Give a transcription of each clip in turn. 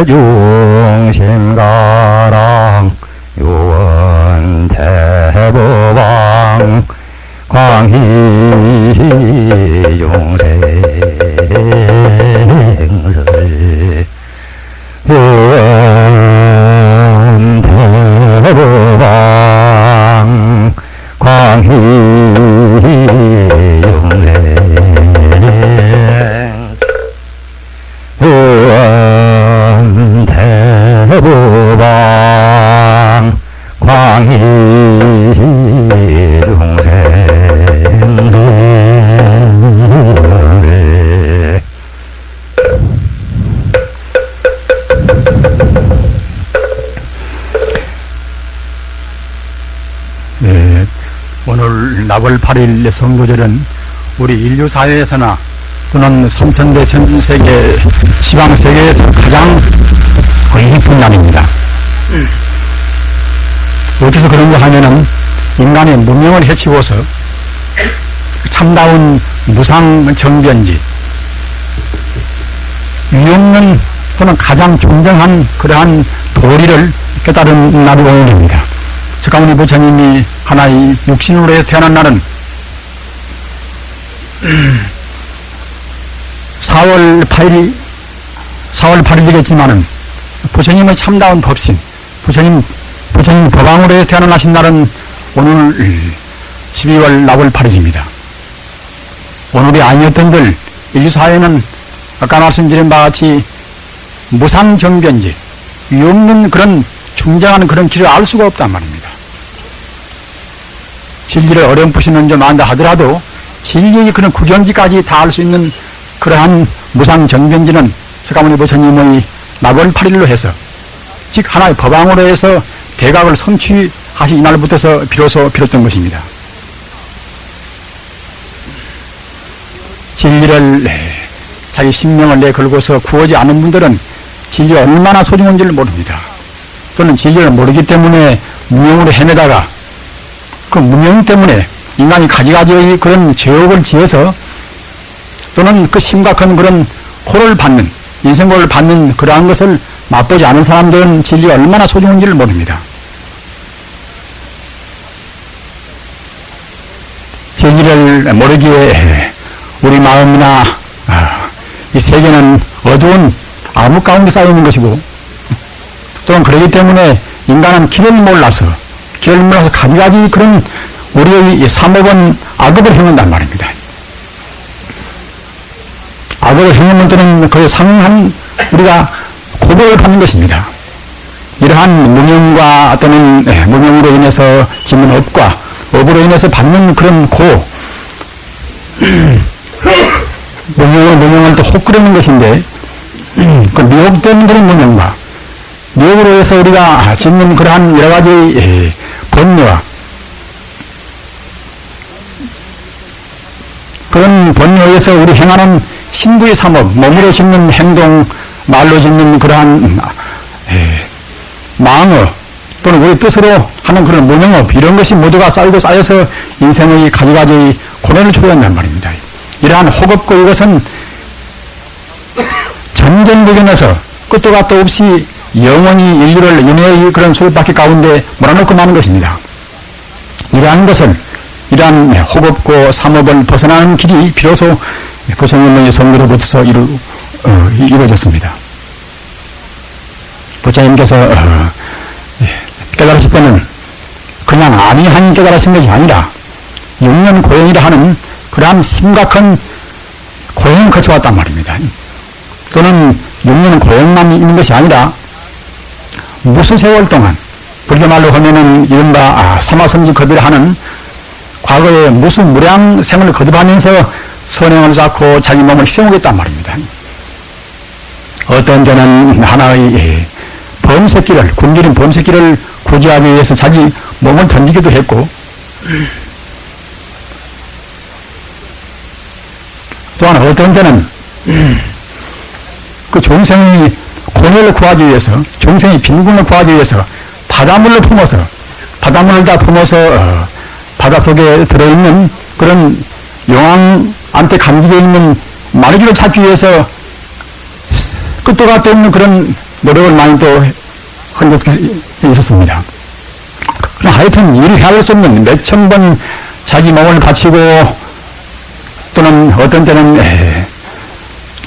중심가랑 요원대법왕 광희용생설 요원대법왕 대보방 광희용생설에 네, 오늘 나월 8일 성도절은 우리 인류 사회에서나 또는 삼천대 전 세계 시방 세계에서 가장 깊은 날입니다. 어디서 그런가 하면은 인간의 문명을 해치고서 참다운 무상 정변지 위없는 또는 가장 존경한 그러한 도리를 깨달은 날이 오늘입니다. 석가모니 부처님이 하나의 육신으로 태어난 날은 4월 8일이겠지만은 부처님의 참다운 법신, 부처님 법왕으로 태어나신 날은 오늘 12월 나월 8일입니다. 오늘이 아니었던들 인류사회는 아까 말씀드린 바와 같이 무상정변지, 위없는 그런 중정한 그런 길을 알 수가 없단 말입니다. 진리를 어렴풋이는 좀 안다 하더라도 진리의 그런 구경지까지 다 알 수 있는 그러한 무상정변지는 석가모니 부처님의 나월 8일로 해서 즉 하나의 법왕으로 해서 대각을 성취하신 이날부터서 비로소 비롯된 것입니다. 진리를 자기 sinh 명을 내걸고서 구하지 않은 분들은 진리가 얼마나 소중한지를 모릅니다. 또는 진리를 모르기 때문에 무명으로 헤매다가 그 무명 때문에 인간이 가지가지의 그런 죄업을 지어서 또는 그 심각한 그런 고를 받는 인생고를 받는 그러한 것을 맛보지 않은 사람들은 진리가 얼마나 소중한지를 모릅니다. 진리를 모르기에 우리 마음이나 이 세계는 어두운 암흑 가운데 쌓여있는 것이고 또는 그러기 때문에 인간은 길을 몰라서 가지가지 그런 우리의 삼업은 악업을 행한단 말입니다. 악업을 행하는 때는 그에 상응한 우리가 고백을 받는 것입니다. 이러한 무명과 또는 무명으로 인해서 짓는 업과 업으로 인해서 받는 그런 무명을 또 혹그러는 것인데 그 미혹된 그런 무명과 미혹으로 해서 우리가 짓는 그러한 여러 가지 번뇌와 그런 번뇌에서 우리 행하는 신구의 삼업, 몸으로 짓는 행동, 말로 짓는 그러한 망업 또는 우리 뜻으로 하는 그런 무명업 이런 것이 모두가 쌓여서 인생의 가지가지 고뇌를 초래한단 말입니다. 이러한 혹업고 이것은 전전부견에서 끝도 갓도 없이 영원히 인류를 인해의 그런 수업받기 가운데 몰아넣고 마는 것입니다. 이러한 혹업고 삼업을 벗어나는 길이 비로소 부처님의 성도로부터 이루어졌습니다. 부처님께서 깨달으실 때는 그냥 아니한 깨달으신 것이 아니라 6년 고행이라 하는 그러한 심각한 고행을 거쳐왔단 말입니다. 또는 6년 고행만 있는 것이 아니라 무수 세월 동안 불교말로 하면은 이른바 사마섬지 거비를 하는 과거에 무수 무량 생을 거듭하면서 선행을 쌓고 자기 몸을 희생하겠단 말입니다. 어떤 때는 하나의 범새끼를 굶주린 범새끼를 구제하기 위해서 자기 몸을 던지기도 했고 또한 어떤 때는 그众生이 고뇌를 구하기 위해서众生이 빈곤을 구하기 위해서 바닷물을 품어서 바닷속에 들어있는 그런 용왕한테 감기게 있는 마르기를 찾기 위해서 끝도 갓도 없는 그런 노력을 많이 또 한 적이 있었습니다. 그러나 하여튼 일을 해야 할 수 없는 몇천 번 자기 몸을 바치고 또는 어떤 때는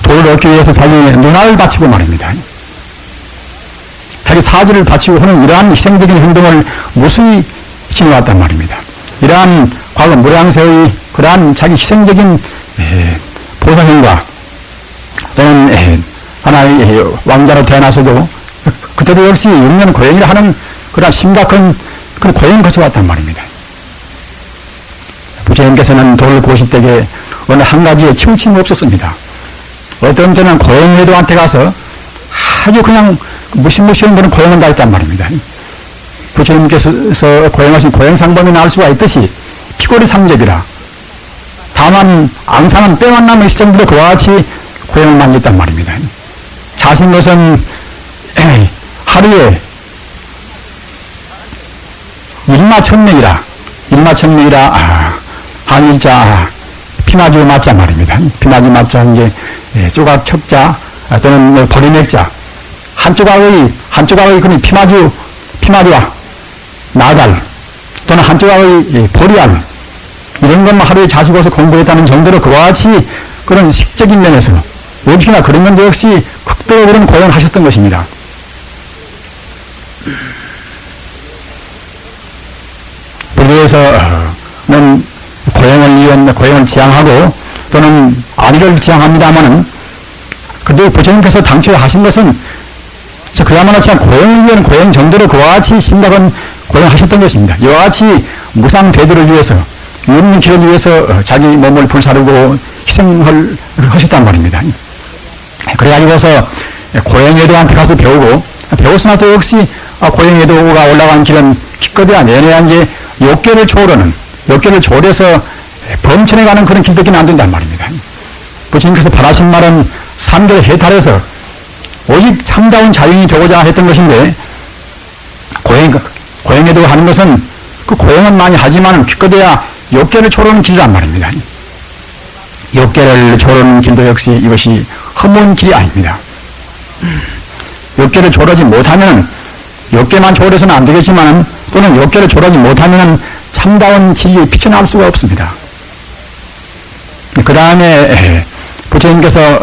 돈을 얻기 위해서 자기 눈알을 바치고 말입니다. 자기 사지를 바치고 하는 이러한 희생적인 행동을 무수히 지녀왔단 말입니다. 이러한 과거 무량세의 그러한 자기 희생적인 보상행과 또는 하나의 왕자로 태어나서도 그때도 역시 6년 고행이라 하는 그러한 심각한 그런 고행을 거쳐왔단 말입니다. 부처님께서는 돌 90대에 어느 한 가지에 치우침이 없었습니다. 어떤 때는 고행외도한테 가서 아주 그냥 무시무시한 그런 고행을 다 했단 말입니다. 부처님께서 고행하신 고행상범이 알 수가 있듯이 피골이 상접이라 다만 앙상은 뼈만 남은 시점들도 그와 같이 고행을 많이 했단 말입니다. 자신 것은 하루에 일마천명이라 한일자 피마주 맞자 말입니다. 피마주 맞자 이제 조각 척자 또는 버리맥자 한 조각의 그런 피마주와 나달 또는 한 조각의 보리알 이런 것만 하루에 자식어서 공부했다는 정도로 그와 같이 그런 식적인 면에서 역시나 그런 건 역시 극도로 그런 고행을 하셨던 것입니다. 불교에서는 고행을 지향하고 또는 아리를 지향합니다마는 그래도 부처님께서 당초에 하신 것은 그야말로 참 고행을 위한 고행 정도로 그와 같이 심각한 고행을 하셨던 것입니다. 이와 같이 무상대도를 위해서 윤리기를 위해서 자기 몸을 불사르고 희생을 하셨단 말입니다. 그래가지고서 고행외도한테 가서 배우고 나서 역시 고행외도가 올라간 길은 기껏해야 내내야 이제 욕계를 초월해서 범천에 가는 그런 길밖에 안 된단 말입니다. 부처님께서 바라신 말은 삼계를 해탈해서 오직 참다운 자연이 되고자 했던 것인데 고행외도가 하는 것은 그 고행은 많이 하지만 기껏해야 욕계를 초월하는 길이란 말입니다. 욕계를 초월하는 길도 역시 이것이 험한 길이 아닙니다. 욕계를 초월하지 못하면 욕계만 초월해서는 안 되겠지만 또는 욕계를 초월하지 못하면 참다운 진리에 비춰나올 수가 없습니다. 그 다음에 부처님께서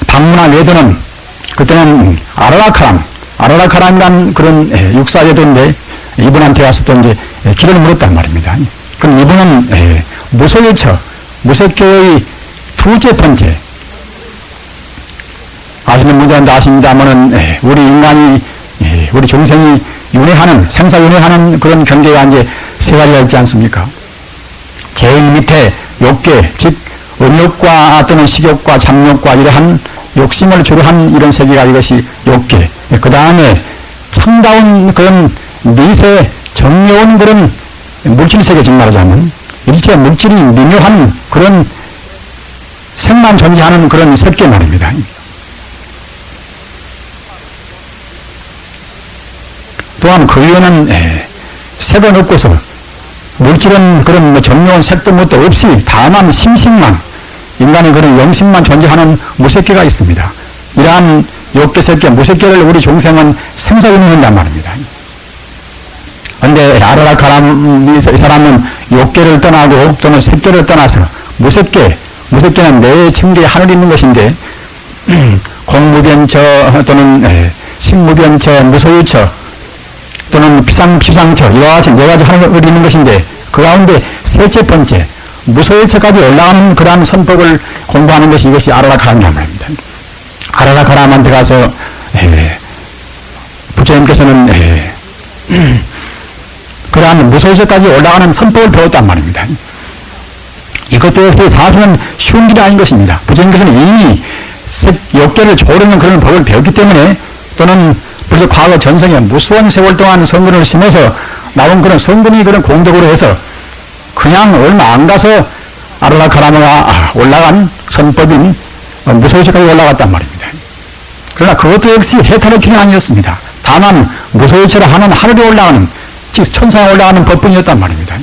방문한 외도는 그때는 아라라카람이란 그런 육사외도인데 이분한테 와서 또 이제 길을 물었단 말입니다. 그럼 이분은 무색교의 두째 번째 아시는 분들은 아십니다만은 우리 인간이 우리 중생이 생사윤회하는 그런 경계가 이제 세 가지가 있지 않습니까? 제일 밑에 욕계, 즉 음욕과 또는 식욕과 잠욕과 이러한 욕심을 주로 한 이런 세계가 이것이 욕계. 그 다음에 참다운 그런 미세 정려운 그런 물질세계 즉 말하자면 일체 물질이 미묘한 그런 생만 존재하는 그런 색계 말입니다. 또한 그 위에는 색은 없고서 물질은 그런 정려운 색도 뭣도 없이 다만 심식만 인간의 그런 영심만 존재하는 무색계가 있습니다. 이러한 욕계, 색계, 무색계를 우리 종생은 생사윤회한단 말입니다. 그런데 아라라카람 이 사람은 욕계를 떠나고 또는 색계를 떠나서 무색계는 내 층계에 하늘이 있는 것인데 공무변처 또는 식무변처, 무소유처 또는 피상처 이와 같이 네 가지 하늘이 있는 것인데 그 가운데 셋째 번째 무소유처까지 올라가는 그러한 선법을 공부하는 것이 이것이 아라라카람이란 말입니다. 아라라카람한테 가서 부처님께서는 그러한 무소유처까지 올라가는 선법을 배웠단 말입니다. 이것도 역시 사실은 쉬운 길이 아닌 것입니다. 부처님께서는 이미 욕계를 초월하는 그런 법을 배웠기 때문에 또는 벌써 과거 전생에 무수한 세월 동안 성근을 심어서 나온 그런 성근이 그런 공덕으로 해서 그냥 얼마 안 가서 아라라카라마가 올라간 선법인 무소유처까지 올라갔단 말입니다. 그러나 그것도 역시 해탈의 길은 아니었습니다. 다만 무소유처를 하는 하늘에 올라가는 즉 천상에 올라가는 법뿐이었단 말입니다.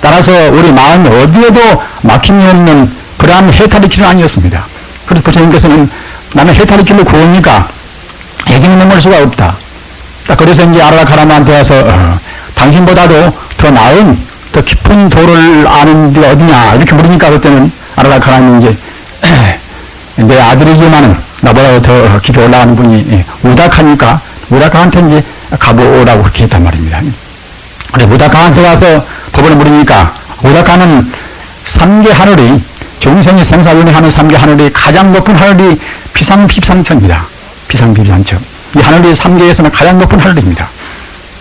따라서 우리 마음 어디에도 막힘이 없는 그러한 해탈의 길은 아니었습니다. 그래서 부처님께서는 나는 해탈의 길로 구하니까 애기는 넘을 수가 없다. 딱 그래서 이제 아라라카라마한테 와서 당신보다도 더 나은 더 깊은 도를 아는 데가 어디냐 이렇게 물으니까 그때는 아라라카라는 이제 내 아들이지만은 나보다 더 깊이 올라가는 분이 우다카니까 우다카한테 이제 가보라고 그렇게 했단 말입니다. 그래 우다카한테 가서 법을 물으니까 우다카는 3개 하늘이 중생이 생사윤회 하는 3개 하늘이 가장 높은 하늘이 비상비상처입니다. 비상비상처. 이 하늘이 3개에서는 가장 높은 하늘입니다.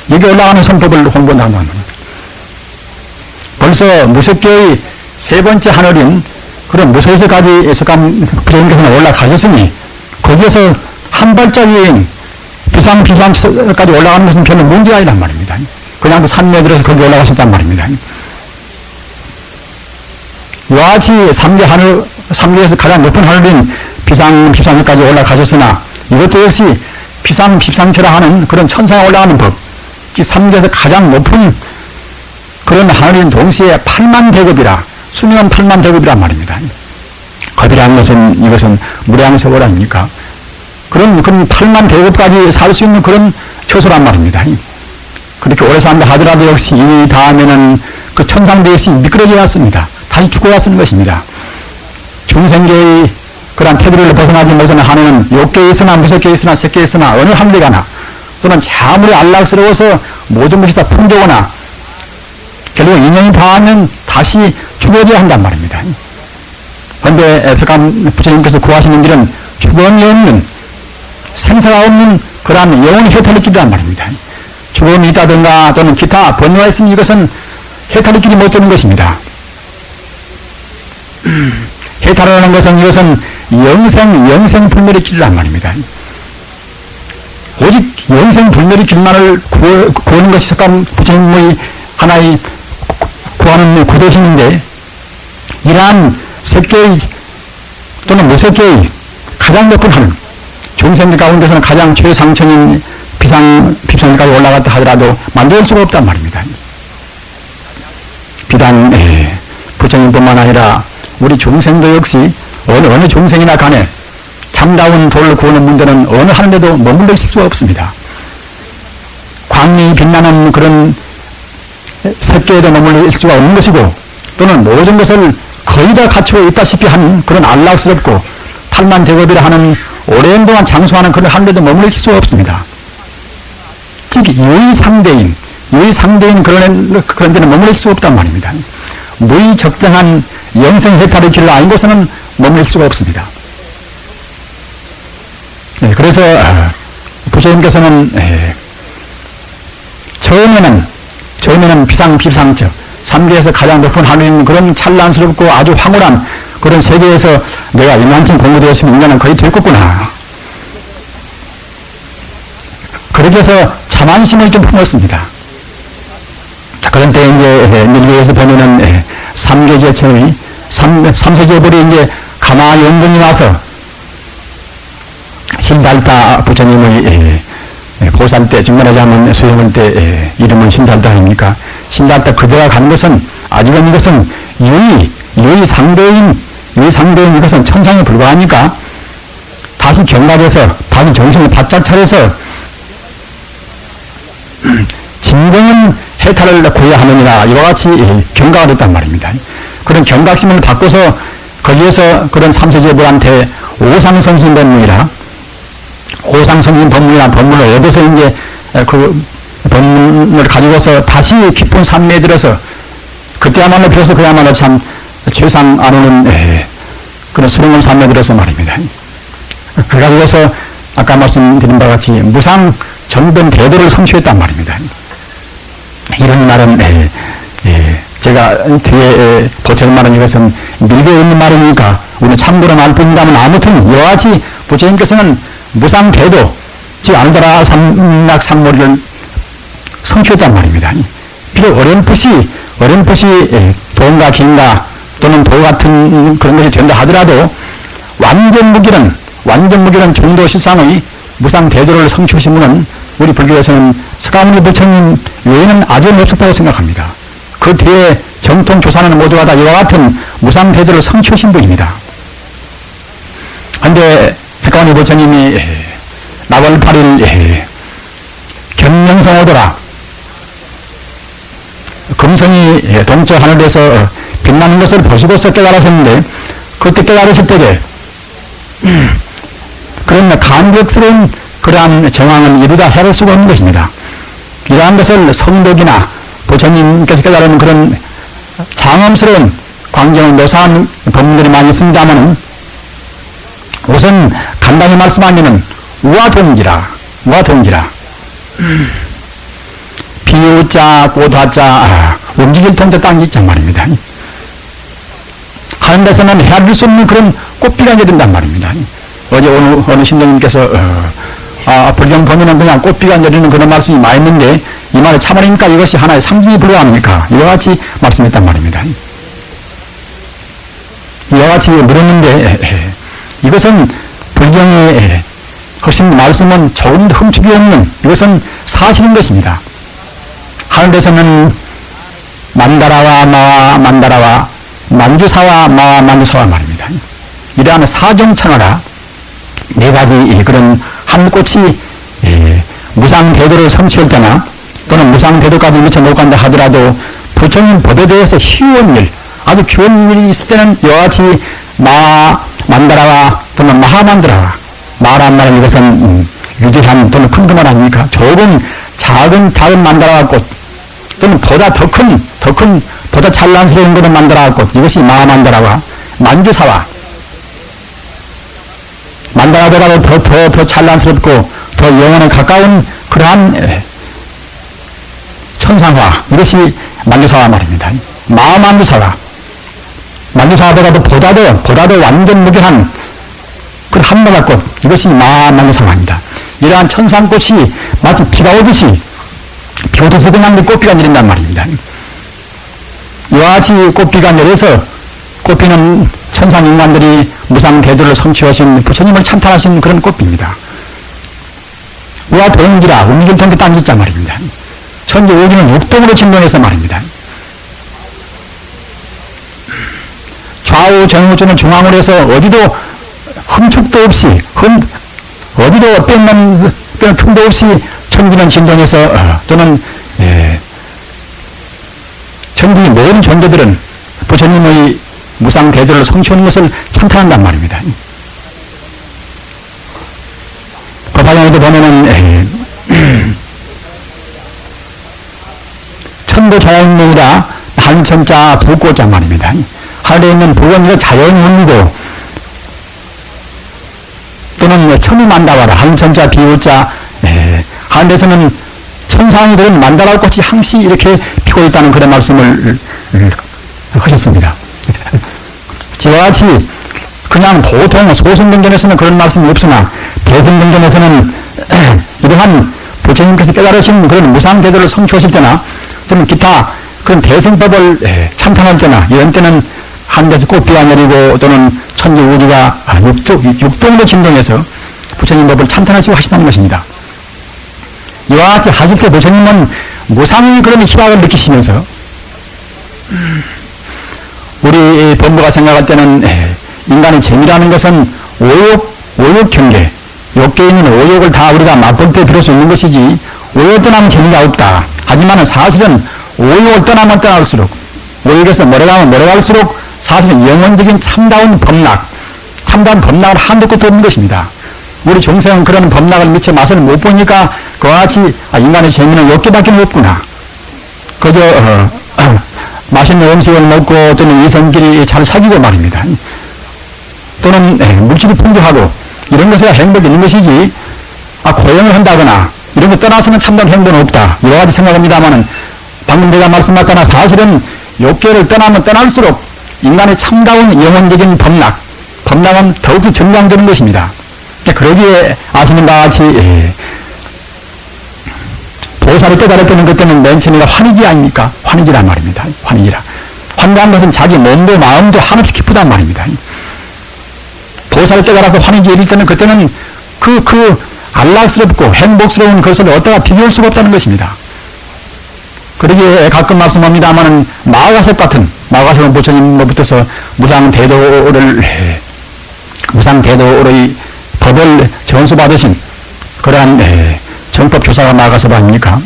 여기 올라가는 선법을 홍보한다는 겁니다. 벌써 무섭게의 세 번째 하늘인 그런 무소에서까지 부처님께서는 올라가셨으니 거기에서 한 발짝인 비상비상까지 올라가는 것은 별로 문제가 아니란 말입니다. 그냥 산에 들어서 거기 올라가셨단 말입니다. 이와 같이 3개에서 가장 높은 하늘인 비상비상까지 올라가셨으나 이것도 역시 비상비상처라 하는 그런 천상에 올라가는 법, 이 3개에서 가장 높은 그런 하늘인 동시에 8만 대급이라, 수명은 8만 대급이란 말입니다. 겁이라는 것은 이것은 무량세월 아닙니까? 그런 8만 대급까지 살 수 있는 그런 처소란 말입니다. 그렇게 오래 산다 하더라도 역시 이 다음에는 그 천상대에서 미끄러져 왔습니다. 다시 죽어왔는 것입니다. 중생계의 그런 테두리를 벗어나지 못하는 한에는 욕계에 있으나 무색계에 있으나 색계에 있으나 어느 하늘에 가나 또는 아무리 안락스러워서 모든 것이 다 풍조거나 결국 인연이 닿으면 다시 죽어져야 한단 말입니다. 그런데 석가모니 부처님께서 구하시는 길은 죽음이 없는 생사가 없는 그러한 영원히 해탈의 길이란 말입니다. 죽음이 있다든가 또는 기타 번뇌가 있으면 이것은 해탈의 길이 못 되는 것입니다. 해탈하는 것은 이것은 영생불멸의 길이란 말입니다. 오직 영생불멸의 길만을 구하는 것이 석가모니 부처님의 하나의 구하는 구도심인데 이러한 색계의 또는 무색계의 가장 높은 하늘 중생들 가운데서는 가장 최상층인 비상까지 올라갔다 하더라도 만들 수가 없단 말입니다. 비단 부처님뿐만 아니라 우리 중생도 역시 어느 중생이나 간에 참다운 도를 구하는 문제는 어느 하늘에도 머물러 있을 수가 없습니다. 광명이 빛나는 그런 색계에도 머물러 있을 수가 없는 것이고 또는 모든 것을 거의 다 갖추어 있다시피 하는 그런 안락스럽고 팔만 대급이라 하는 오랜 동안 장수하는 그런 하늘에도 머물러 있을 수가 없습니다. 즉 유의상대인 그런 데는 머물러 있을 수 없단 말입니다. 무의적정한 영생해탈의 길로 아닌 곳에는 머물 수가 없습니다. 그래서 부처님께서는 처음에는 비상처 3계에서 가장 높은 하늘인 그런 찬란스럽고 아주 황홀한 그런 세계에서 내가 인간처럼 공부되었으면 인간은 거의 됐겠구나. 그렇게 해서 자만심을 좀 품었습니다. 자, 그런데 이제 밀교에서 보면은 3계제처의 3세제벌이 이제 가만히 연분이 와서 신달타 부처님의 보살 때, 증거하자면 수행할 때 이름은 신달타 아닙니까? 신달타 그대가 간 것은 아직은 이것은 유의상대인 이것은 천상에 불과하니까 다시 경각해서 다시 정신을 바짝 차려서 진정한 해탈을 구해야 하느니라 이와 같이 경각을 했단 말입니다. 그런 경각심을 바꿔서 거기에서 그런 삼세제불한테 오상성신 법문이라 법문을 얻어서 이제 그 법문을 가지고서 다시 깊은 산매에 들어서 그때야말로 비로소 그야말로 참 최상 안오는 그런 수령원 산매에 들어서 말입니다. 그래가지고서 아까 말씀드린 바와 같이 무상 정변 대도를 성취했단 말입니다. 이런 말은 제가 뒤에 보채는 말은 이것은 밀교에 있는 말이니까 우리는 참고로 말 뿐이다면 아무튼 이와 같이 부처님께서는 무상 대도 즉 아누다라 삼락 삼모리를 성취했단 말입니다. 비록 어렴풋이 도인가 기인가 또는 도 같은 그런 것이 된다 하더라도 완전 무기는 중도 실상의 무상 대도를 성취하신 분은 우리 불교에서는 석가모니 부처님 외에는 아주 없었다고 생각합니다. 그 뒤에 정통 조사는 모두가 다 이와 같은 무상태도를 성취하신 분입니다. 그런데 석가모니 부처님이 나월 8일 견명성 오더라 금성이 동쪽 하늘에서 빛나는 것을 보시고서 깨달으셨는데, 그때 깨달으실 때에 그런 감격스러운 그러한 정황은 이루다 헤아릴 수가 없는 것입니다. 이러한 것을 성덕이나 부처님께서 깨달은 그런 장엄스러운 광경을 묘사한 법문들이 많이 있습니다만, 우선 간단히 말씀하면 우화동기라 비우자 꽃화자 움직일 통자 땅이 있단 말입니다. 하는 데서는 헤아릴 수 없는 그런 꽃비가 내린단 말입니다. 어제 어느 신도님께서 불경 보면은 그냥 꽃비가 내리는 그런 말씀이 많이 있는데, 이 말을 참으니까 이것이 하나의 상징이 불가합니까? 이와 같이 말씀했단 말입니다. 이와 같이 물었는데, 이것은 불경의 훨씬 말씀은 조금도 흠축이 없는, 이것은 사실인 것입니다. 하는 데서는 만다라와 마와 만다라와 만주사와 마와 만주사와 말입니다. 이러한 사정천하라 네 가지 그런 한 꽃이 무상대도를 성취할 때나 또는 무상대도까지 미쳐놓고 간다 하더라도 부처님 법에 대해서 쉬운 일, 아주 귀한 일이 있을 때는 이와 같이 만다라와 또는 마하만다라와, 마란 말은 이것은 유지한 또는 큰 그 말 아닙니까? 조금 작은 만다라와 꽃, 또는 보다 더 큰 보다 찬란스러운 것을 만다라와 꽃, 이것이 마만다라와 만주사와, 만다라보다도 더 찬란스럽고 더 영혼에 가까운 그러한 천상화, 이것이 만주사와 말입니다. 마만주사와, 만주사보다도 보다도 완전 무결한 그 한나라 꽃, 이것이 마만주사와입니다. 이러한 천상꽃이 마치 비가 오듯이 비오듯이 그냥 꽃비가 내린단 말입니다. 이와 같이 꽃비가 내려서 꽃비는 천상 인간들이 무상대도를 성취하신 부처님을 찬탄하신 그런 꽃비입니다. 우와 동기라 움직일 통계 땅짓자 말입니다. 천지 오기는 육동으로 진동해서 말입니다. 좌우 정우주는 중앙으로 해서 어디도 흠축도 없이 어디도 뺀 틈도 없이 천지는 진동해서 또는 천지의 모든 존재들은 부처님의 무상대도를 성취하는 것을 찬탄한단 말입니다. 법화경에도 보면은 천도자연명이라 한천자 불꽃자 말입니다. 하늘에 있는 불은 이거 자연운이고, 또는 천이 만다와라 한천자 비우자, 하늘에서는 천상이 그런 만다라 꽃이 항시 이렇게 피고 있다는 그런 말씀을 하셨습니다. 이와 같이 그냥 보통 소승경전에서는 그런 말씀이 없으나 대승경전에서는 이러한 부처님께서 깨달으신 그런 무상대도를 성취하실 때나 또는 기타 그런 대승법을 찬탄할 때나 이런 때는 하늘에서 꽃비가 내리고 또는 천지 우주가 육동으로 진동해서 부처님 법을 찬탄하시고 하신다는 것입니다. 이와 같이 하실 때 부처님은 무상의 그런 희락을 느끼시면서, 우리 본부가 생각할 때는 인간의 재미라는 것은 오욕 경계, 욕계에 있는 오욕을 다 우리가 맛볼 때 비로소 있는 것이지, 오욕을 떠나면 재미가 없다. 하지만 사실은 오욕을 떠나면 떠날수록, 오욕에서 몰아가면 몰아갈수록 사실은 영원적인 참다운 법락을 한도 끝도 없는 것입니다. 우리 중생은 그런 법락을 미처 맛을 못 보니까 그와 같이 인간의 재미는 욕계밖에 없구나. 그저 맛있는 음식을 먹고 또는 이성끼리 잘 사귀고 말입니다. 또는 물질이 풍부하고 이런 것에 행복이 있는 것이지, 고용을 한다거나 이런 거 떠나서는 참다운 행복은 없다. 여러 가지 생각합니다만은 방금 제가 말씀했거나 사실은 욕계를 떠나면 떠날수록 인간의 참다운 영혼적인 법락은 더욱이 증강되는 것입니다. 그러기에 아시는 바와 같이 보살을 깨달았다는 그때는 맨 처음에가 환희지 아닙니까? 환희지란 말입니다. 환희지라. 환희라는 것은 자기 몸도 마음도 한없이 기쁘단 말입니다. 보살을 깨달아서 환희지에 이를 때는 그때는 그 안락스럽고 행복스러운 것을 어디다가 비교할 수가 없다는 것입니다. 그러기에 가끔 말씀합니다마는 마가섭 같은, 마가섭은 부처님으로부터서 무상대도의 법을 전수받으신 그러한 정법교사가 마가섭 아닙니까?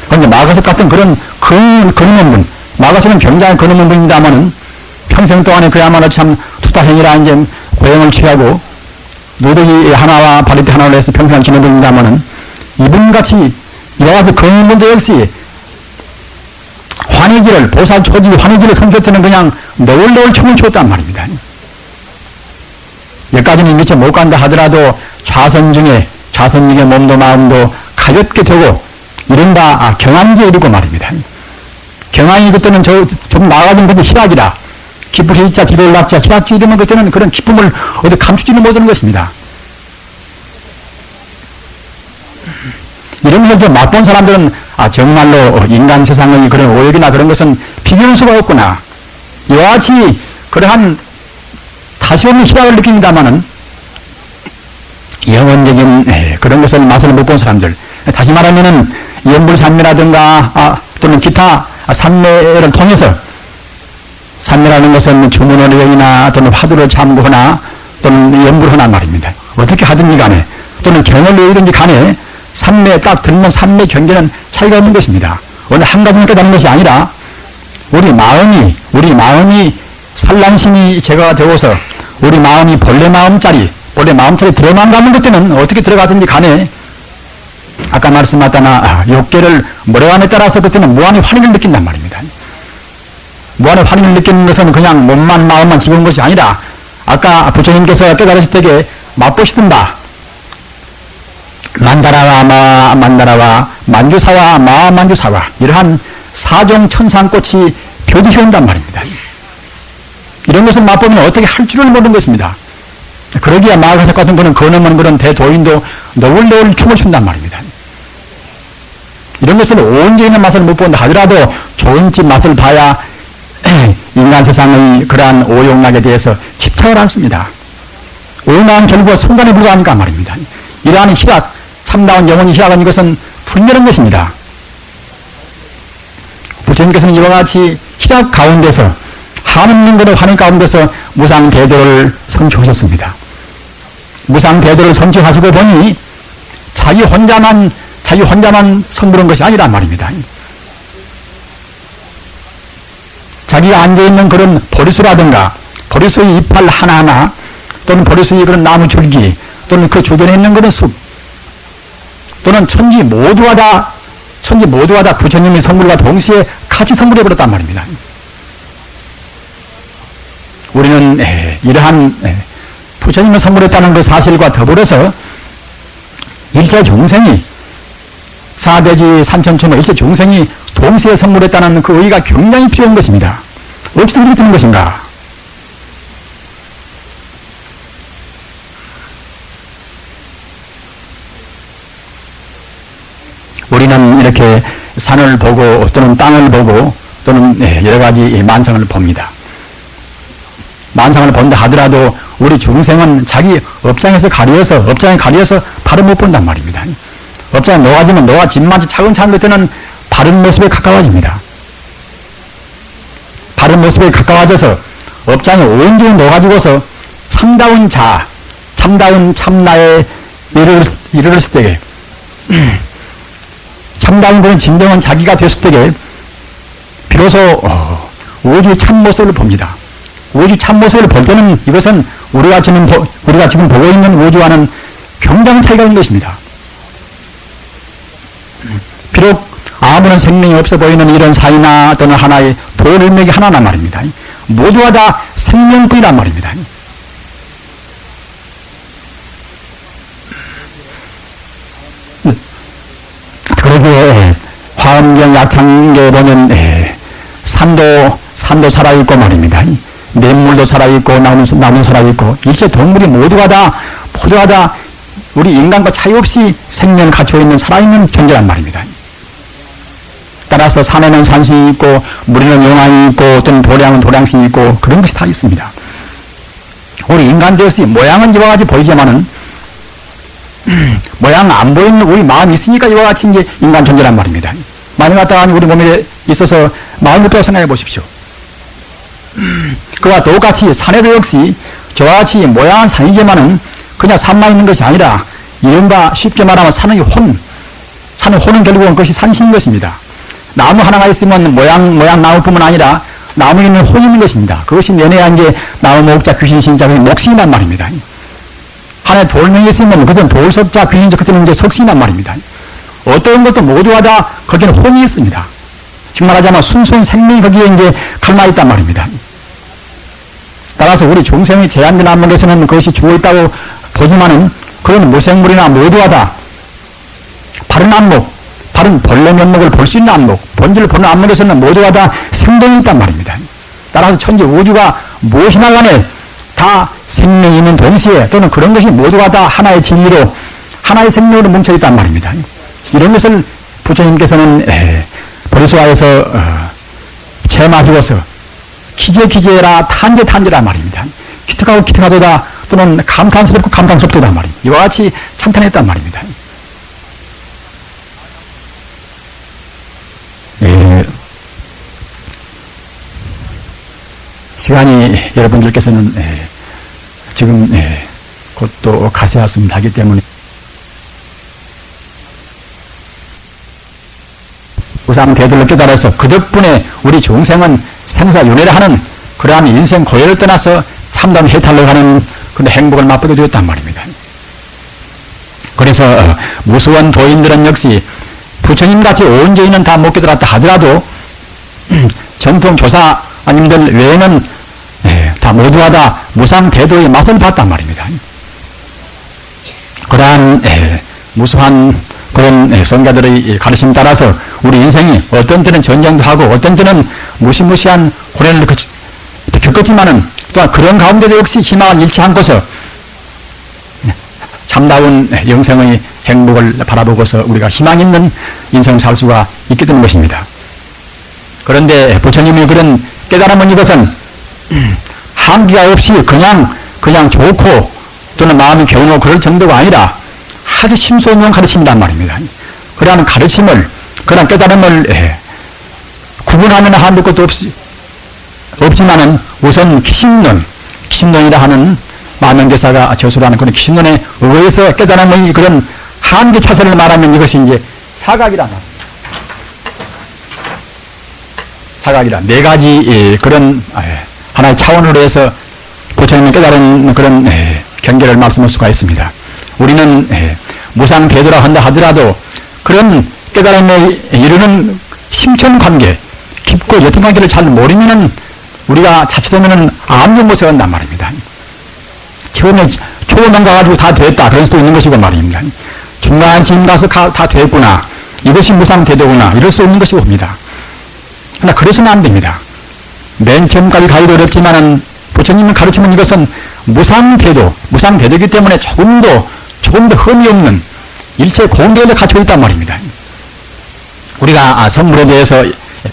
그런데 마가섭 같은 그런 근엄한 마가섭은 굉장히 근엄한 분입니다만은 평생 동안에 그야말로 참 투타행이라 이제 고행을 취하고 누더기 하나와 바리떼 하나를 해서 평생을 지낸 분입니다만은 이분같이 이와 같은 근엄한 분도 역시 환희기를 보살초지 환희기를 섬길 때는 그냥 너울너울 춤을 췄단 말입니다. 여기까지는 미처 못 간다 하더라도 좌선 중에 몸도 마음도 가볍게 되고 이른바 경안지에 이르고 말입니다. 경안이 그때는 좀 나아가진 것도 희락이다. 기쁘시 있자 집에 올랐자 희락지 이르면 그때는 그런 기쁨을 어디 감추지는 못하는 것입니다. 이러면서 좀 맛본 사람들은 정말로 인간 세상의 그런 오역이나 그런 것은 비교할 수가 없구나. 이와 같이 그러한 다시 없는 희락을 느낍니다마는 영원적인 그런 것을 맛을 못 본 사람들, 다시 말하면은 연불산매라든가 또는 기타 산매를 통해서 산매라는 것은 주문어뢰이나 또는 화두를 잠그거나 또는 연불하나 말입니다. 어떻게 하든지 간에 또는 경을 외우든지 간에 산매 딱 들면 산매 경계는 차이가 없는 것입니다. 어느 한 가지만 깨닫는 것이 아니라 우리 마음이 산란심이 제거가 되어서 우리 마음이 본래 마음짜리 들어만 가는 그때는 어떻게 들어가든지 간에 아까 말씀하다나 욕계를 모래안에 따라서 그때는 무한의 환희를 느낀단 말입니다. 무한의 환희를 느끼는 것은 그냥 몸만 마음만 집어온 것이 아니라 아까 부처님께서 깨달으실 때에 맛보시던 바 만다라와 만주사와 만주사와 이러한 사종 천상꽃이 벼듯이 온단 말입니다. 이런 것을 맛보면 어떻게 할 줄을 모르는 것입니다. 그러기에 마가섭 같은 그런 근엄한 그런 대도인도 너울너울 춤을 춘단 말입니다. 이런 것을 온전히 있는 맛을 못 본다 하더라도 좋은 집 맛을 봐야 인간 세상의 그러한 오용락에 대해서 집착을 않습니다. 오용락은 결국 순간에 불과하니까 말입니다. 이러한 희락, 참다운 영혼의 희락은 이것은 분명한 것입니다. 부처님께서는 이와 같이 희락 가운데서 한없는 그런 환희 가운데서 무상대도를 성취하셨습니다. 무상대도를 성취하시고 보니 자기 혼자만 성불한 것이 아니란 말입니다. 자기가 앉아있는 그런 보리수라든가 보리수의 이파ල් 하나하나 또는 보리수의 그런 나무 줄기 또는 그 주변에 있는 그런 숲 또는 천지 모두가 다 부처님의 성불과 동시에 같이 성불해버렸단 말입니다. 우리는 이러한 부처님을 성불했다는 그 사실과 더불어서 일체 중생이 사대지 산천천하 일체 중생이 동시에 성불했다는 그 의의가 굉장히 필요한 것입니다. 어디서 그렇게 되는 것인가? 우리는 이렇게 산을 보고 또는 땅을 보고 또는 여러 가지 만상을 봅니다. 만상을 본다 하더라도 우리 중생은 자기 업장에 가려서 바로 못 본단 말입니다. 업장에 녹아지면 녹아짐만치 차근차근 그때는 바른 모습에 가까워집니다. 바른 모습에 가까워져서 업장에 온전히 녹아지고서 참다운 참나에 이르렀을 때에 참다운 그런 진정한 자기가 됐을 때에 비로소 우주의 참모습을 봅니다. 우주 참모습을 볼 때는 이것은 우리가 지금 보고 있는 우주와는 굉장한 차이가 있는 것입니다. 비록 아무런 생명이 없어 보이는 이런 사이나 또는 하나의 돌일맥이 하나란 말입니다. 모두가 다 생명뿐이란 말입니다. 그러기에 화엄경 약창에 보면 산도 살아있고 말입니다. 냇물도 살아있고 나무 살아있고 일체 동물이 모두가 다 우리 인간과 차이 없이 생명을 갖추고 있는 살아있는 존재란 말입니다. 따라서 산에는 산신이 있고 물에는 영양이 있고 또는 도량은 도량신이 있고 그런 것이 다 있습니다. 우리 인간도 역시 모양은 이와 같이 보이지만은 모양 안 보이는 우리 마음이 있으니까 이와 같이 이제 인간 존재란 말입니다. 만약 갖다가 우리 몸에 있어서 마음부터 생각해 보십시오. 그와 똑같이 산에도 역시 저와 같이 모양은 산이지만은 그냥 산만 있는 것이 아니라 이른바 쉽게 말하면 산의 혼은 결국은 그것이 산신인 것입니다. 나무 하나가 있으면 모양 나무뿐만 아니라 나무에 있는 혼이 있는 것입니다. 그것이 내내야 이제 나무 목자 귀신 신자 목신이란 말입니다. 하나의 돌멩이 있으면 그것은 돌석자 귀신자 그때는 이제 석신이란 말입니다. 어떤 것도 모두가 다 거기는 혼이 있습니다. 즉 말하자면 순수한 생명이 거기에 이제 갈마 있단 말입니다. 따라서 우리 중생의 제한된 안목에서는 그것이 죽어있다고 보지만은 그런 무생물이나 모두가 다 바른 안목, 바른 본래 면목을 볼 수 있는 안목, 본질을 보는 안목에서는 모두가 다 생명이 있단 말입니다. 따라서 천지 우주가 무엇이나 간에 다 생명이 있는 동시에 또는 그런 것이 모두가 다 하나의 진리로 하나의 생명으로 뭉쳐있단 말입니다. 이런 것을 부처님께서는 보리수화에서 체마시고서 기재기재라 탄재탄재라 말입니다. 기특하고 기특하도다 또는 감탄스럽고 감탄스럽도다 말입니다. 이와 같이 찬탄했단 말입니다. 시간이 여러분들께서는 지금 곧 또 가셔야습니다 하기 때문에 우상 대들로 깨달아서 그 덕분에 우리 중생은 생사윤회를 하는 그러한 인생 고열을 떠나서 참담 해탈로 가는 그런 행복을 맛보게 되었단 말입니다. 그래서 무수한 도인들은 역시 부처님같이 온 죄인은 다 못 깨달았다 하더라도 정통 조사님들 외에는 다 모두가 다 무상대도의 맛을 봤단 말입니다. 그러한 무수한 그런 성가들의 가르침 따라서 우리 인생이 어떤 때는 전쟁도 하고 어떤 때는 무시무시한 고난을 겪었지만은 또한 그런 가운데도 역시 희망을 잃지 않고서 참다운 영생의 행복을 바라보고서 우리가 희망 있는 인생을 살 수가 있게 되는 것입니다. 그런데 부처님의 그런 깨달음은 이것은 한계가 없이 그냥 좋고 또는 마음이 개운하고 그럴 정도가 아니라 아주 심소년 가르침이란 말입니다. 그러한 가르침을, 그러한 깨달음을 구분하면 한두 것도 없지만은 우선 기신론이라 하는 마명대사가 저술하는 그런 기신론에 의해서 깨달음의 그런 한계 차선을 말하면 이것이 이제 사각이란 말입니다. 사각이라 네 가지 그런 하나의 차원으로 해서 부처님이 깨달은 그런 경계를 말씀할 수가 있습니다. 우리는 무상대도라 한다 하더라도 그런 깨달음에 이르는 심천관계, 깊고 옅은 관계를 잘 모르면은 우리가 자칫하면은 아무 못 세운단 말입니다. 처음에 초보만 가가지고 다 됐다 그럴 수도 있는 것이고 말입니다. 중간쯤 가서 다 됐구나, 이것이 무상대도구나 이럴 수 없는 것이고 옵니다. 그러나 그래서는 안 됩니다. 맨 처음까지 가기도 어렵지만은 부처님은 가르치면 이것은 무상대도이기 때문에 조금 더 흠이 없는 일체 공대에 갖춰 있단 말입니다. 우리가 선물에 대해서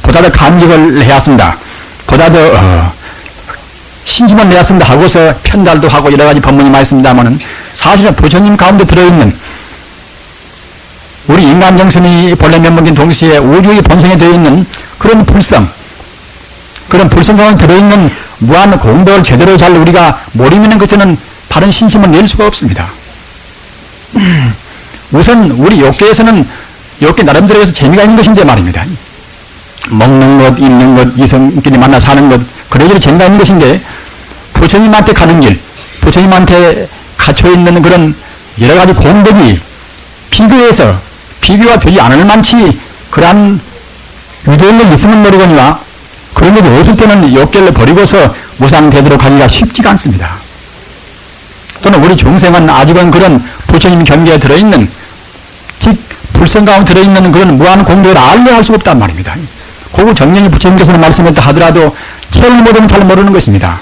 보다 더 감격을 해야 한다, 보다 더 신심을 내야 한다 하고서 편달도 하고 여러 가지 법문이 많이 있습니다만은 사실은 부처님 가운데 들어있는 우리 인간 정신이 본래 면목인 동시에 우주의 본성에 들어있는 그런 불성 가운데 들어있는 무한 공덕을 제대로 잘 우리가 모르면 그때는 바른 신심을 낼 수가 없습니다. 우선 우리 욕계에서는 욕계 나름대로 해서 재미가 있는 것인데 말입니다. 먹는 것, 입는 것, 이성끼리 만나 사는 것, 그러기로 재미가 있는 것인데 부처님한테 가는 길, 부처님한테 갇혀있는 그런 여러 가지 공덕이 비교가 되지 않을 만치 그러한 유도를 있으면 모르거니와 그런 것이 없을 때는 욕계를 버리고서 무상대도로 가기가 쉽지가 않습니다. 또는 우리 중생은 아직은 그런 부처님 경계에 들어있는, 즉 불성 가운데 들어있는 그런 무한 공덕을 알려 할 수가 없단 말입니다. 그걸 정령이 부처님께서는 말씀했다 하더라도 체험을 못하면 잘 모르는 것입니다.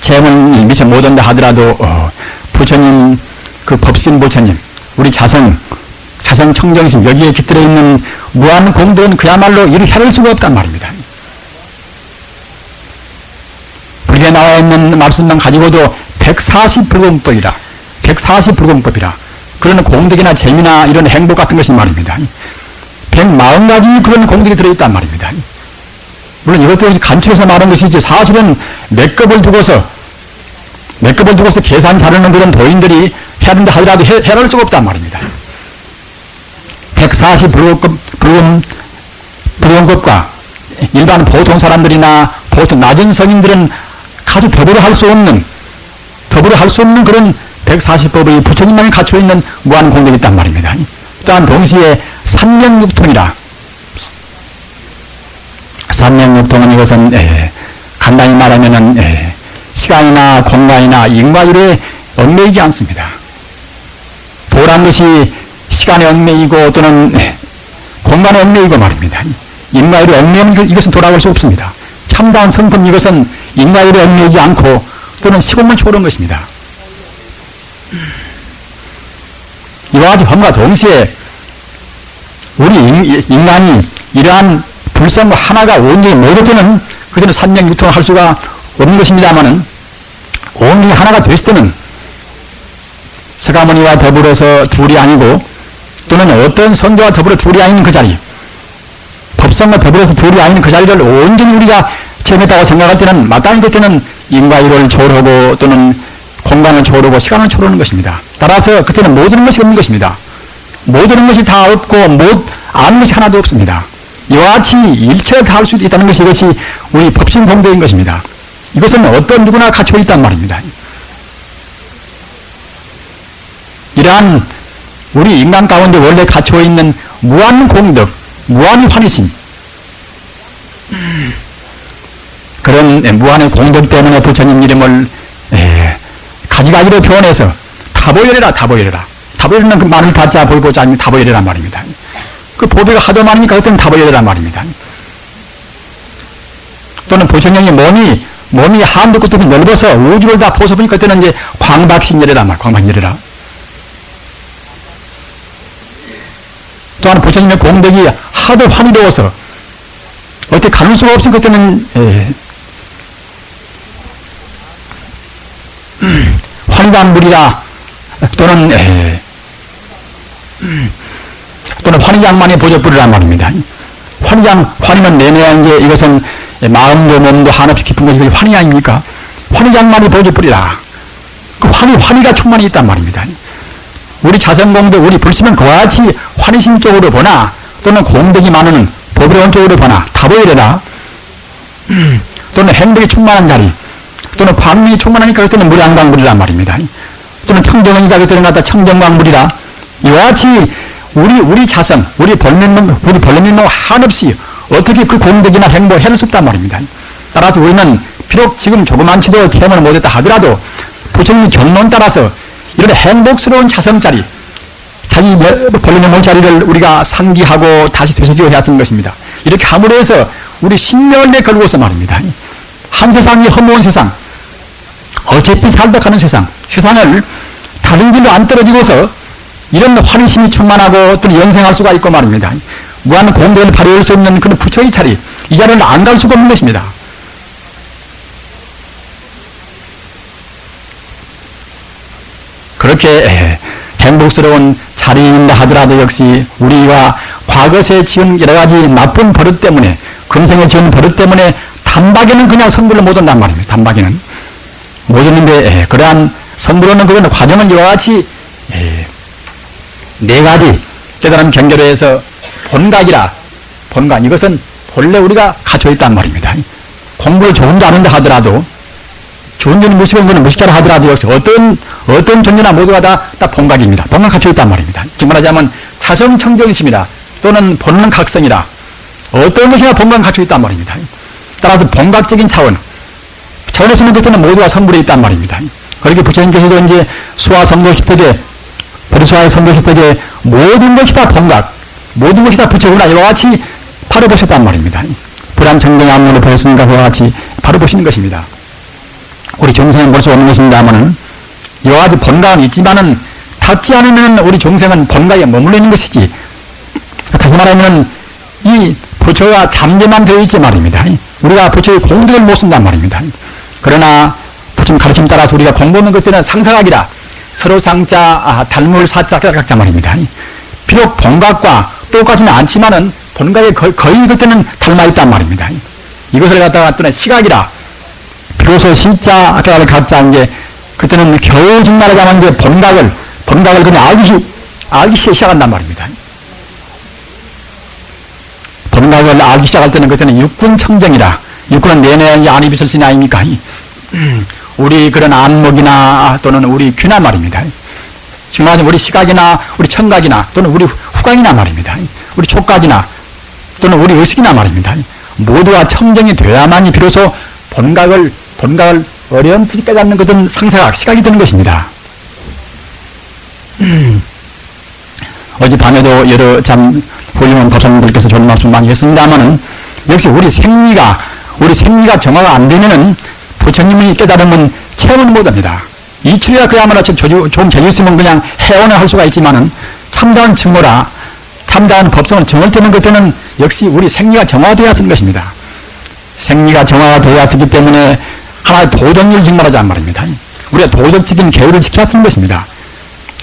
체험을 미처 못한다 하더라도 부처님, 그 법신 부처님, 우리 자성 청정심 여기에 깃들어 있는 무한 공덕은 그야말로 이를 헤아릴 수가 없단 말입니다. 불교에 나와 있는 말씀만 가지고도 140불공법이라 그런 공덕이나 재미나 이런 행복 같은 것이 말입니다. 140가지 그런 공덕이 들어있단 말입니다. 물론 이것도 간추려서 말한 것이지 사실은 맥급을 두고서 계산 자르는 그런 도인들이 해야 된다 하더라도 해럴 수가 없단 말입니다. 140 불원급과 일반 보통 사람들이나 보통 낮은 성인들은 가서 더불어 할 수 없는 그런 140법의 부처님만이 갖추어 있는 무한 공덕이 있단 말입니다. 또한 동시에 삼명육통이라, 삼명육통은 이것은 간단히 말하면은 시간이나 공간이나 인과율에 얽매이지 않습니다. 도란 것이 시간에 얽매이고 또는 공간에 얽매이고 말입니다. 인과율에 얽매이면 이것은 도라고 할 수 없습니다. 참다운 성품 이것은 인과율에 얽매이지 않고 또는 시공을 초월한 것입니다. 이와 같이 범과 동시에 우리 인간이 이러한 불성과 하나가 온전히 모두 되는 그들은 삼명육통을 할 수가 없는 것입니다만은 온전히 하나가 됐을 때는 서가모니와 더불어서 둘이 아니고 또는 어떤 성도와 더불어 둘이 아닌 그 자리, 법성과 더불어서 둘이 아닌 그 자리를 온전히 우리가 체험했다고 생각할 때는 마땅히 될 때는 인과율을 초월하고 또는 공간을 초월하고 시간을 초월하는 것입니다. 따라서 그때는 모든 것이 없는 것입니다. 모든 것이 다 없고 아는 것이 하나도 없습니다. 이와 같이 일체를 다 할 수 있다는 것이 이것이 우리 법신 공덕인 것입니다. 이것은 어떤 누구나 갖추어 있단 말입니다. 이러한 우리 인간 가운데 원래 갖추어 있는 무한 공덕, 무한의 환희심, 그런 무한의 공덕 때문에 부처님 이름을 가지가지로 표현해서 다보여래라. 다보여래는 그 많은 받자 볼보자 아니면 다보여래란 말입니다. 그 보배가 하도 많으니까 그때는 다보여래란 말입니다. 또는 부처님의 몸이 한도 끝도 넓어서 우주를 다 보서보니까 그때는 이제 광박신열애란 말, 광박신열애라. 또한 부처님의 공덕이 하도 환희로워서 어떻게 가눌 수가 없으니 그때는 환희장물이라 또는 환희장만의 보조불이란 말입니다. 환희는 내내한 게 이것은 마음도 몸도 한없이 깊은 것이 환희 아닙니까? 환희장만의 보조불이라. 그 환희가 충만히 있단 말입니다. 우리 자성공덕, 우리 불심은 그와 같이 환희심 쪽으로 보나 또는 공덕이 많은 법의로운 쪽으로 보나 다보이래라. 또는 행복이 충만한 자리 또는 광명이 충만하니까 그때는 무량광물이란 말입니다. 또는 청정이니까 그때는 갖다 청정광물이라. 이와 같이 우리 자성, 우리 본래님은 한없이 어떻게 그 공덕이나 행복을 해낼 수 없단 말입니다. 따라서 우리는 비록 지금 조그만치도 체험을 못했다 하더라도 부처님의 경론 따라서 이런 행복스러운 자성자리, 자기 본래의 몸자리를 우리가 상기하고 다시 되새기려 해야 하는 것입니다. 이렇게 함으로 해서 우리 신명을 내 걸고서 말입니다. 한 세상이 허무한 세상, 어차피 살다 가는 세상을 다른 길로 안 떨어지고서 이런 환희심이 충만하고 또 영생할 수가 있고 말입니다. 무한 공덕을 발휘할 수 없는 그런 부처의 자리, 이 자리를 안 갈 수가 없는 것입니다. 그렇게 행복스러운 자리인다 하더라도 역시 우리가 과거에 지은 여러 가지 나쁜 버릇 때문에, 금생에 지은 버릇 때문에 단박에는 그냥 성불을 못 온단 말입니다. 단박에는 못 오는데 그러한 성불 오는 그런 과정은 이와 같이 네 가지 깨달은 경계로 해서 본각이라. 본각, 이것은 본래 우리가 갖춰 있단 말입니다. 공부를 조금도 안 한다 하더라도, 좋은 존이 무식한 거는 무식자라 하더라도 역시 어떤 존재나 모두가 다 본각입니다. 본각 갖춰 있단 말입니다. 지금 말하자면 자성청정심이라 또는 본능 각성이라 어떤 것이나 본각 갖춰 있단 말입니다. 따라서 본각적인 차원에서는 그때는 모두가 성불에 있단 말입니다. 그렇게 부처님께서도 이제 수화 성도시대에, 버리수화의 성도시대에 모든 것이 다 본각, 모든 것이 다 부처구나 이와 같이 바로 보셨단 말입니다. 불안청정의 안문을 보셨으니까 그와 같이 바로 보시는 것입니다. 우리 중생은 볼 수 없는 것입니다만은 이와 같이 본각은 있지만은 닿지 않으면 우리 중생은 본각에 머물러 있는 것이지. 다시 말하면 이 부처가 잠재만 되어 있지 말입니다. 우리가 부처의 공덕을 못 쓴단 말입니다. 그러나 부처님 가르침 따라서 우리가 공부하는 것들은 상사각이라. 서로 상자, 달물 사자 각자 말입니다. 비록 본각과 똑같지는 않지만은 본각에 거의 그때는 닮아 있단 말입니다. 이것을 갖다가 또는 시각이라. 비로소 시자 각자 이제 그때는 겨우 정말하자면 이제 본각을 그냥 알기 시작한단 말입니다. 본각을 알기 시작할 때는 그때는 육군청정이라. 육군은 내내 안이 빚을 쓰니 아닙니까? 우리 그런 안목이나 또는 우리 귀나 말입니다. 지금 말하자면 우리 시각이나 우리 청각이나 또는 우리 후각이나 말입니다. 우리 촉각이나 또는 우리 의식이나 말입니다. 모두가 청정이 돼야만이 비로소 본각을 어렴풋이 깨닫는 것은 상사각, 시각이 되는 것입니다. 어젯밤에도 여러 참 훌륭한 법사님들께서 좋은 말씀 많이 했습니다만은 역시 우리 생리가 정화가 안 되면은 부처님이 깨달으면 체험을 못합니다. 이 치료야 그야말로 좀 재주 있으면 그냥 해원을 할 수가 있지만은 참다운 증오라 참다운 법성을 정할 때는 그때는 역시 우리 생리가 정화되어야 쓰는 것입니다. 생리가 정화가 되어야 쓰기 때문에 하나의 도덕률 증말하자 말입니다. 우리가 도덕적인 계율을 지켜야 쓰는 것입니다.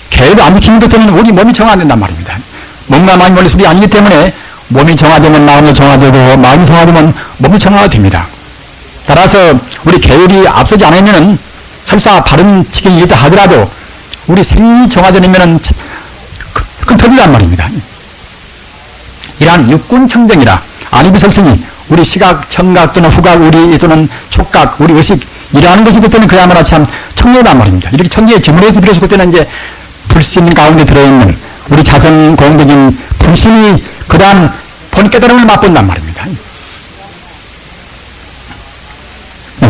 계율을 안 지키는 것 때문에 우리 몸이 정화된단 말입니다. 몸과 마음이 원래 술이 아니기 때문에 몸이 정화되면 마음이 정화되고 마음이 정화되면 몸이 정화가 됩니다. 따라서 우리 계율이 앞서지 않으면은 설사 바른 지경이 있다 하더라도 우리 생리 정화되면은 큰 턱이란 말입니다. 이러한 육군청정이라 안이비설성이 우리 시각, 청각 또는 후각, 우리 또는 촉각, 우리 의식 이러한 것이 그때는 그야말로 참 청정이란 말입니다. 이렇게 청정의 지문에서 비로소 그때는 이제 불신 가운데 들어있는 우리 자선 공덕인 불신이 그러한 본 깨달음을 맛본단 말입니다.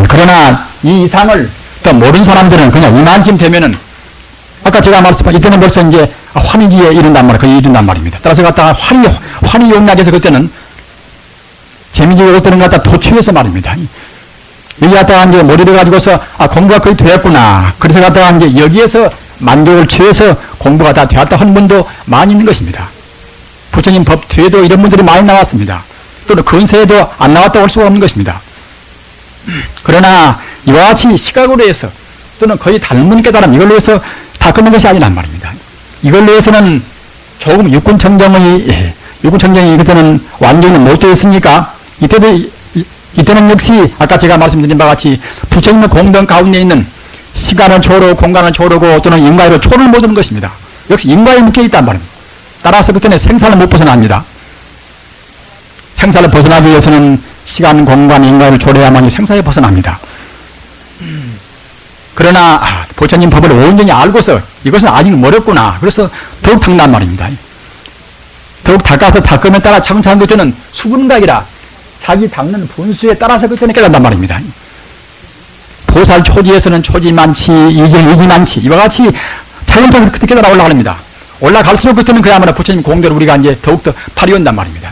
그러나 이 이상을 또 모르는 사람들은 그냥 이만큼 되면은 아까 제가 말씀한 이때는 벌써 이제 환희지에 이른단 말이에요. 거의 이른단 말입니다. 따라서 갖다가 환희 용락에서 그때는 재미지고 그때는 갖다 도취해서 말입니다. 여기 갖다가 이제 머리를 가지고서 공부가 거의 되었구나. 그래서 갖다가 이제 여기에서 만족을 취해서 공부가 다 되었다 하는 분도 많이 있는 것입니다. 부처님 법 뒤에도 이런 분들이 많이 나왔습니다. 또는 근세에도 안 나왔다고 할 수가 없는 것입니다. 그러나 이와 같이 시각으로 해서 또는 거의 닮은 깨달음 이걸로 해서 다 끝난 것이 아니란 말입니다. 이걸로 해서는 조금 육군청정이 그때는 완전히 못 되었으니까 이때는 역시 아까 제가 말씀드린 바와 같이 부처님의 공덕 가운데 있는 시간을 초월하고 공간을 초월하고 또는 인과로 초월을 못 하는 것입니다. 역시 인과에 묶여 있단 말입니다. 따라서 그때는 생사를 못 벗어납니다. 생사를 벗어나기 위해서는 시간, 공간, 인과를 초월해야만이 생사에 벗어납니다. 그러나 부처님 법을 온전히 알고서 이것은 아직 멀었구나. 그래서 더욱 닦는단 말입니다. 더욱 닦아서 닦으면 따라 차근차근 그때는 수분각이라 자기 닦는 분수에 따라서 그때는 깨닫는단 말입니다. 보살 초지에서는 초지 많지, 이지 많지. 이와 같이 차근차근 그때 깨달아 올라갑니다. 올라갈수록 그때는 그야말로 부처님 공대로 우리가 이제 더욱더 발휘한단 말입니다.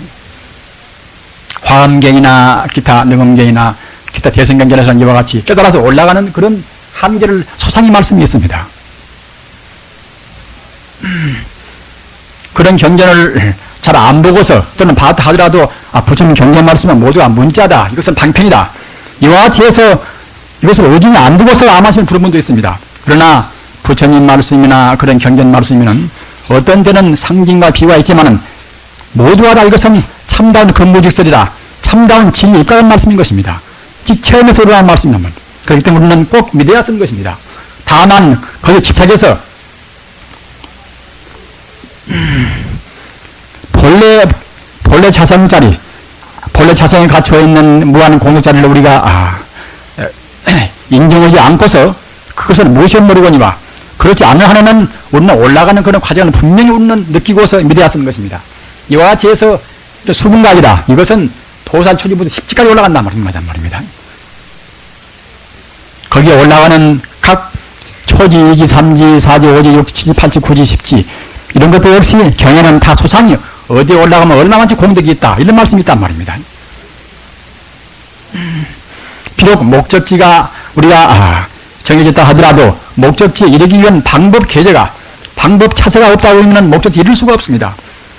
화엄경이나 기타 능엄경이나 기타 대성경전에서는 이와 같이 깨달아서 올라가는 그런 한계를 소상히 말씀이 있습니다. 그런 경전을 잘 안 보고서 또는 봤다 하더라도 부처님 경전 말씀은 모두가 문자다. 이것은 방편이다. 이와 같이 해서 이것을 의중에 안 두고서 암하시는 부른 분도 있습니다. 그러나 부처님 말씀이나 그런 경전 말씀이면 어떤 때는 상징과 비유가 있지만은 모두가 다 이것은 참다운 근무직설이다. 참다운 진리 입각한 말씀인 것입니다. 즉 체험에서 일어난 말씀이란 말입니다. 그렇기 때문에 우리는 꼭 믿어야 쓰는 것입니다. 다만 거기에 집착해서 본래 자성자리, 본래 자성에 갇혀 있는 무한 공덕자리를 우리가 인정하지 않고서 그것을 무시해버리거니와 그렇지 않는 한에는 우리는 올라가는 그런 과정을 분명히 우리는 느끼고서 믿어야 쓰는 것입니다. 이와 같이 해서 수분각이다. 이것은 도산 초지부터 10지까지 올라간단 말입니다. 거기에 올라가는 각 초지, 2지, 3지, 4지, 5지, 6지, 7지, 8지, 9지, 10지 이런 것도 역시 경에는 다 소상이요. 어디에 올라가면 얼마만치 공덕이 있다. 이런 말씀이 있단 말입니다. 비록 목적지가 우리가 정해졌다 하더라도 목적지에 이르기 위한 방법 계제가 방법 차세가 없다고 하면 목적지에 이를 수가 없습니다.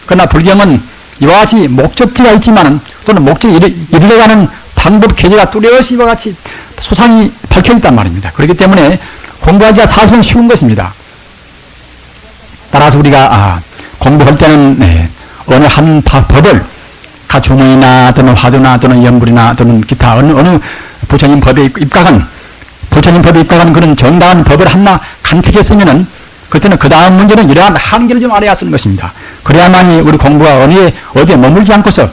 그러나 불경은 이와 같이 목적지가 있지만 또는 목적에 이르러가는 방법 계제가 뚜렷이 이와 같이 소상히 밝혀있단 말입니다. 그렇기 때문에 공부하기가 사실은 쉬운 것입니다. 따라서 우리가 공부할 때는 어느 한 법을 가주문이나 또는 화두나 또는 연불이나 또는 기타 어느 부처님 법에 입각한 그런 정당한 법을 하나 간택했으면은 그때는 그 다음 문제는 이러한 한계를 좀 알아야 쓰는 것입니다. 그래야만이 우리 공부가 어디에 머물지 않고서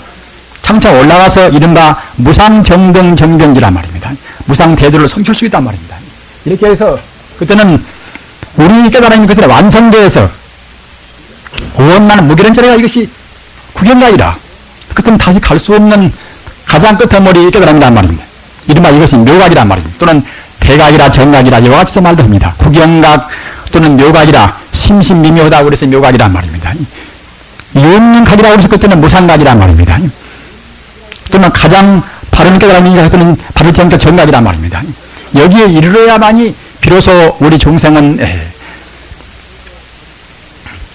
창차 올라가서 이른바 무상정등정변지란 말입니다. 무상대도를 성취할 수 있단 말입니다. 이렇게 해서 그때는 우리 깨달음이 그때 완성되어서 원만한 무결한자리가 이것이 구경가이라 그때는 다시 갈 수 없는 가장 끝머리 깨달음이란 말입니다. 이른바 이것이 묘각이란 말입니다. 또는 대각이라 정각이라 여러 가지도 말도 합니다. 구경각 또는 묘각이라 심심미묘하다 그래서 묘각이란 말입니다. 유언각이라고 해서 그때는 무상각이란 말입니다. 또는 가장 바른 깨달음이 그때는 바른 정각이란 말입니다. 여기에 이르러야만이 비로소 우리 중생은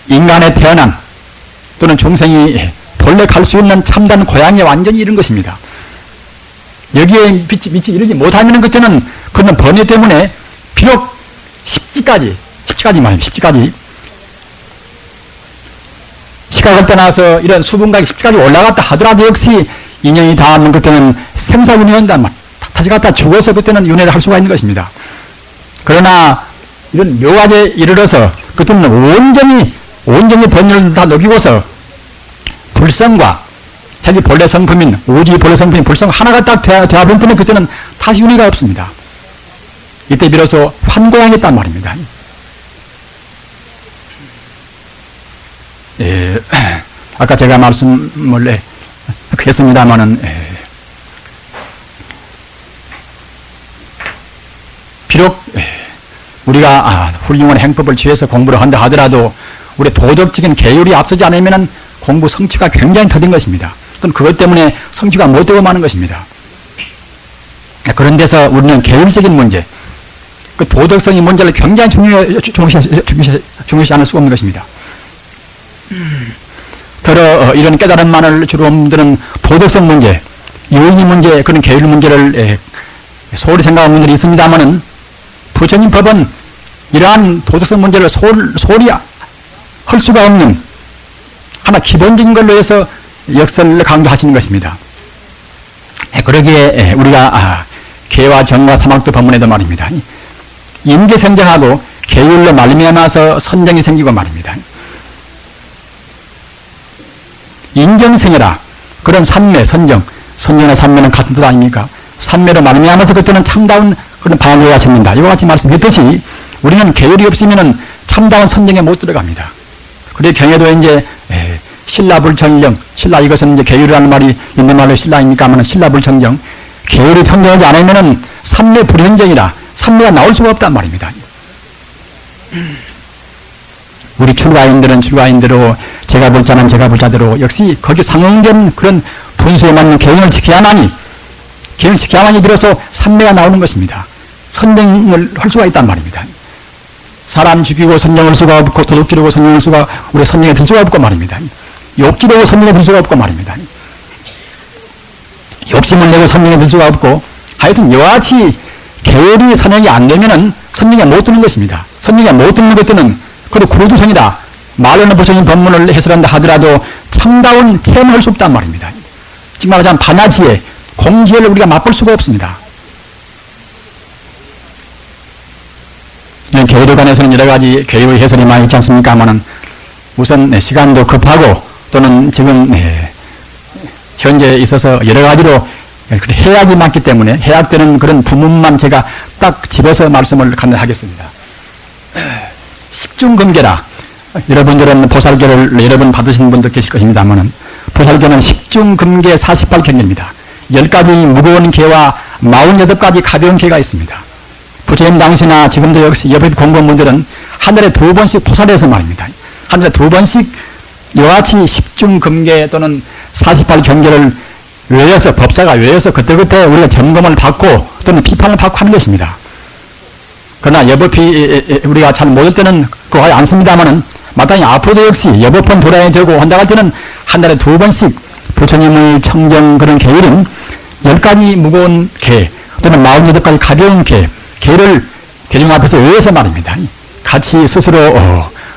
인간에 태어난 또는 중생이 본래 갈 수 있는 참단 고향에 완전히 이른 것입니다. 여기에 빛이 이르지 못하면 그때는 그는 번뇌 때문에 비록 10지까지 시각을 떠나서 이런 수분각이 10지까지 올라갔다 하더라도 역시 인연이 닿으면 그때는 생사윤회한단 말. 다시 갖다 죽어서 그때는 윤회를 할 수가 있는 것입니다. 그러나 이런 묘각에 이르러서 그때는 온전히 번뇌를 다 녹이고서 불성과 자기 본래 성품인 오지 본래 성품인 불성 하나가 딱 되어버린 때는 그때는 다시 윤회가 없습니다. 이때 비로소 환고양했단 말입니다. 아까 제가 말씀을 했습니다마는 비록 우리가 훌륭한 행법을 취해서 공부를 한다 하더라도 우리 도덕적인 계율이 앞서지 않으면 공부 성취가 굉장히 더딘 것입니다. 또는 그것 때문에 성취가 못되고 마는 것입니다. 그런 데서 우리는 계율적인 문제, 그 도덕성의 문제를 굉장히 중요시 않을 수가 없는 것입니다. 더러 이런 깨달음만을 주로 엄들은 도덕성 문제, 유의의 문제, 그런 계율 문제를 소홀히 생각하는 분들이 있습니다만은 부처님 법은 이러한 도덕성 문제를 소홀히 할 수가 없는 하나 기본적인 걸로 해서 역설을 강조하시는 것입니다. 그러기에 우리가 계와 정과 사막도 법문에도 말입니다. 임계성정하고 계율로 말미암아서 선정이 생기고 말입니다. 인정생이라 그런 삼매, 선정과 삼매는 같은 뜻 아닙니까? 삼매로 말미암아서 그때는 참다운 그런 반야가 생긴다. 이와 같이 말씀드렸듯이 우리는 계율이 없으면 참다운 선정에 못 들어갑니다. 그래 경에도 이제 신라불청정, 신라 이것은 이제 계율이라는 말이 있는 말로 신라입니까만 신라불청정, 계율이 청정하지 않으면은 삼매 불현정이라 삼매가 나올 수가 없단 말입니다. 우리 출가인들은 출가인대로 제가 볼 자는 제가 볼 자대로 역시 거기 상응된 그런 분수에 맞는 계율을 지켜야만이 비로소 삼매가 나오는 것입니다. 선정을 할 수가 있단 말입니다. 사람 죽이고 선정할 수가 없고 도둑 지르고 선정할 수가 우리 선정에 들 수가 없고 말입니다. 욕 지르고 선정에 들 수가 없고 말입니다. 욕심을 내고 선정에 들 수가 없고 하여튼 여하치 계율이 선정이 안 되면은 선정에 못 드는 것입니다. 선정에 못 드는 것들은 그리고 구두성이다. 말로는 부처님 법문을 해설한다 하더라도 참다운 체험을 할 수 없단 말입니다. 지금 말하자면 반야지혜, 공지혜를 우리가 맛볼 수가 없습니다. 이런 계율에 관해서는 여러 가지 계율의 해설이 많이 있지 않습니까만은 우선 시간도 급하고 또는 지금 현재 있어서 여러 가지로 해악이 많기 때문에 해악되는 그런 부문만 제가 딱 집어서 말씀을 하겠습니다. 십중금계라. 여러분들은 보살계를 여러 번 받으신 분도 계실 것입니다만은 보살계는 십중금계 48경계입니다. 10가지 무거운 계와 48가지 가벼운 계가 있습니다. 부처님 당시나 지금도 역시 옆에 공부원분들은 하늘에 2번씩 보살해서 말입니다. 하늘에 2번씩 여하치 십중금계 또는 48경계를 외워서 법사가 외워서 그때그때 우리가 점검을 받고 또는 비판을 받고 하는 것입니다. 그러나 여법이 우리가 잘 못할 때는 그거 하지 않습니다만은 마땅히 앞으로도 역시 여법은 돌아야 되고 한다고 할 때는 한 달에 2번씩 부처님의 청정 그런 계율은 10가지 무거운 계 또는 48가지 가벼운 계를 대중 앞에서 외워서 말입니다. 같이 스스로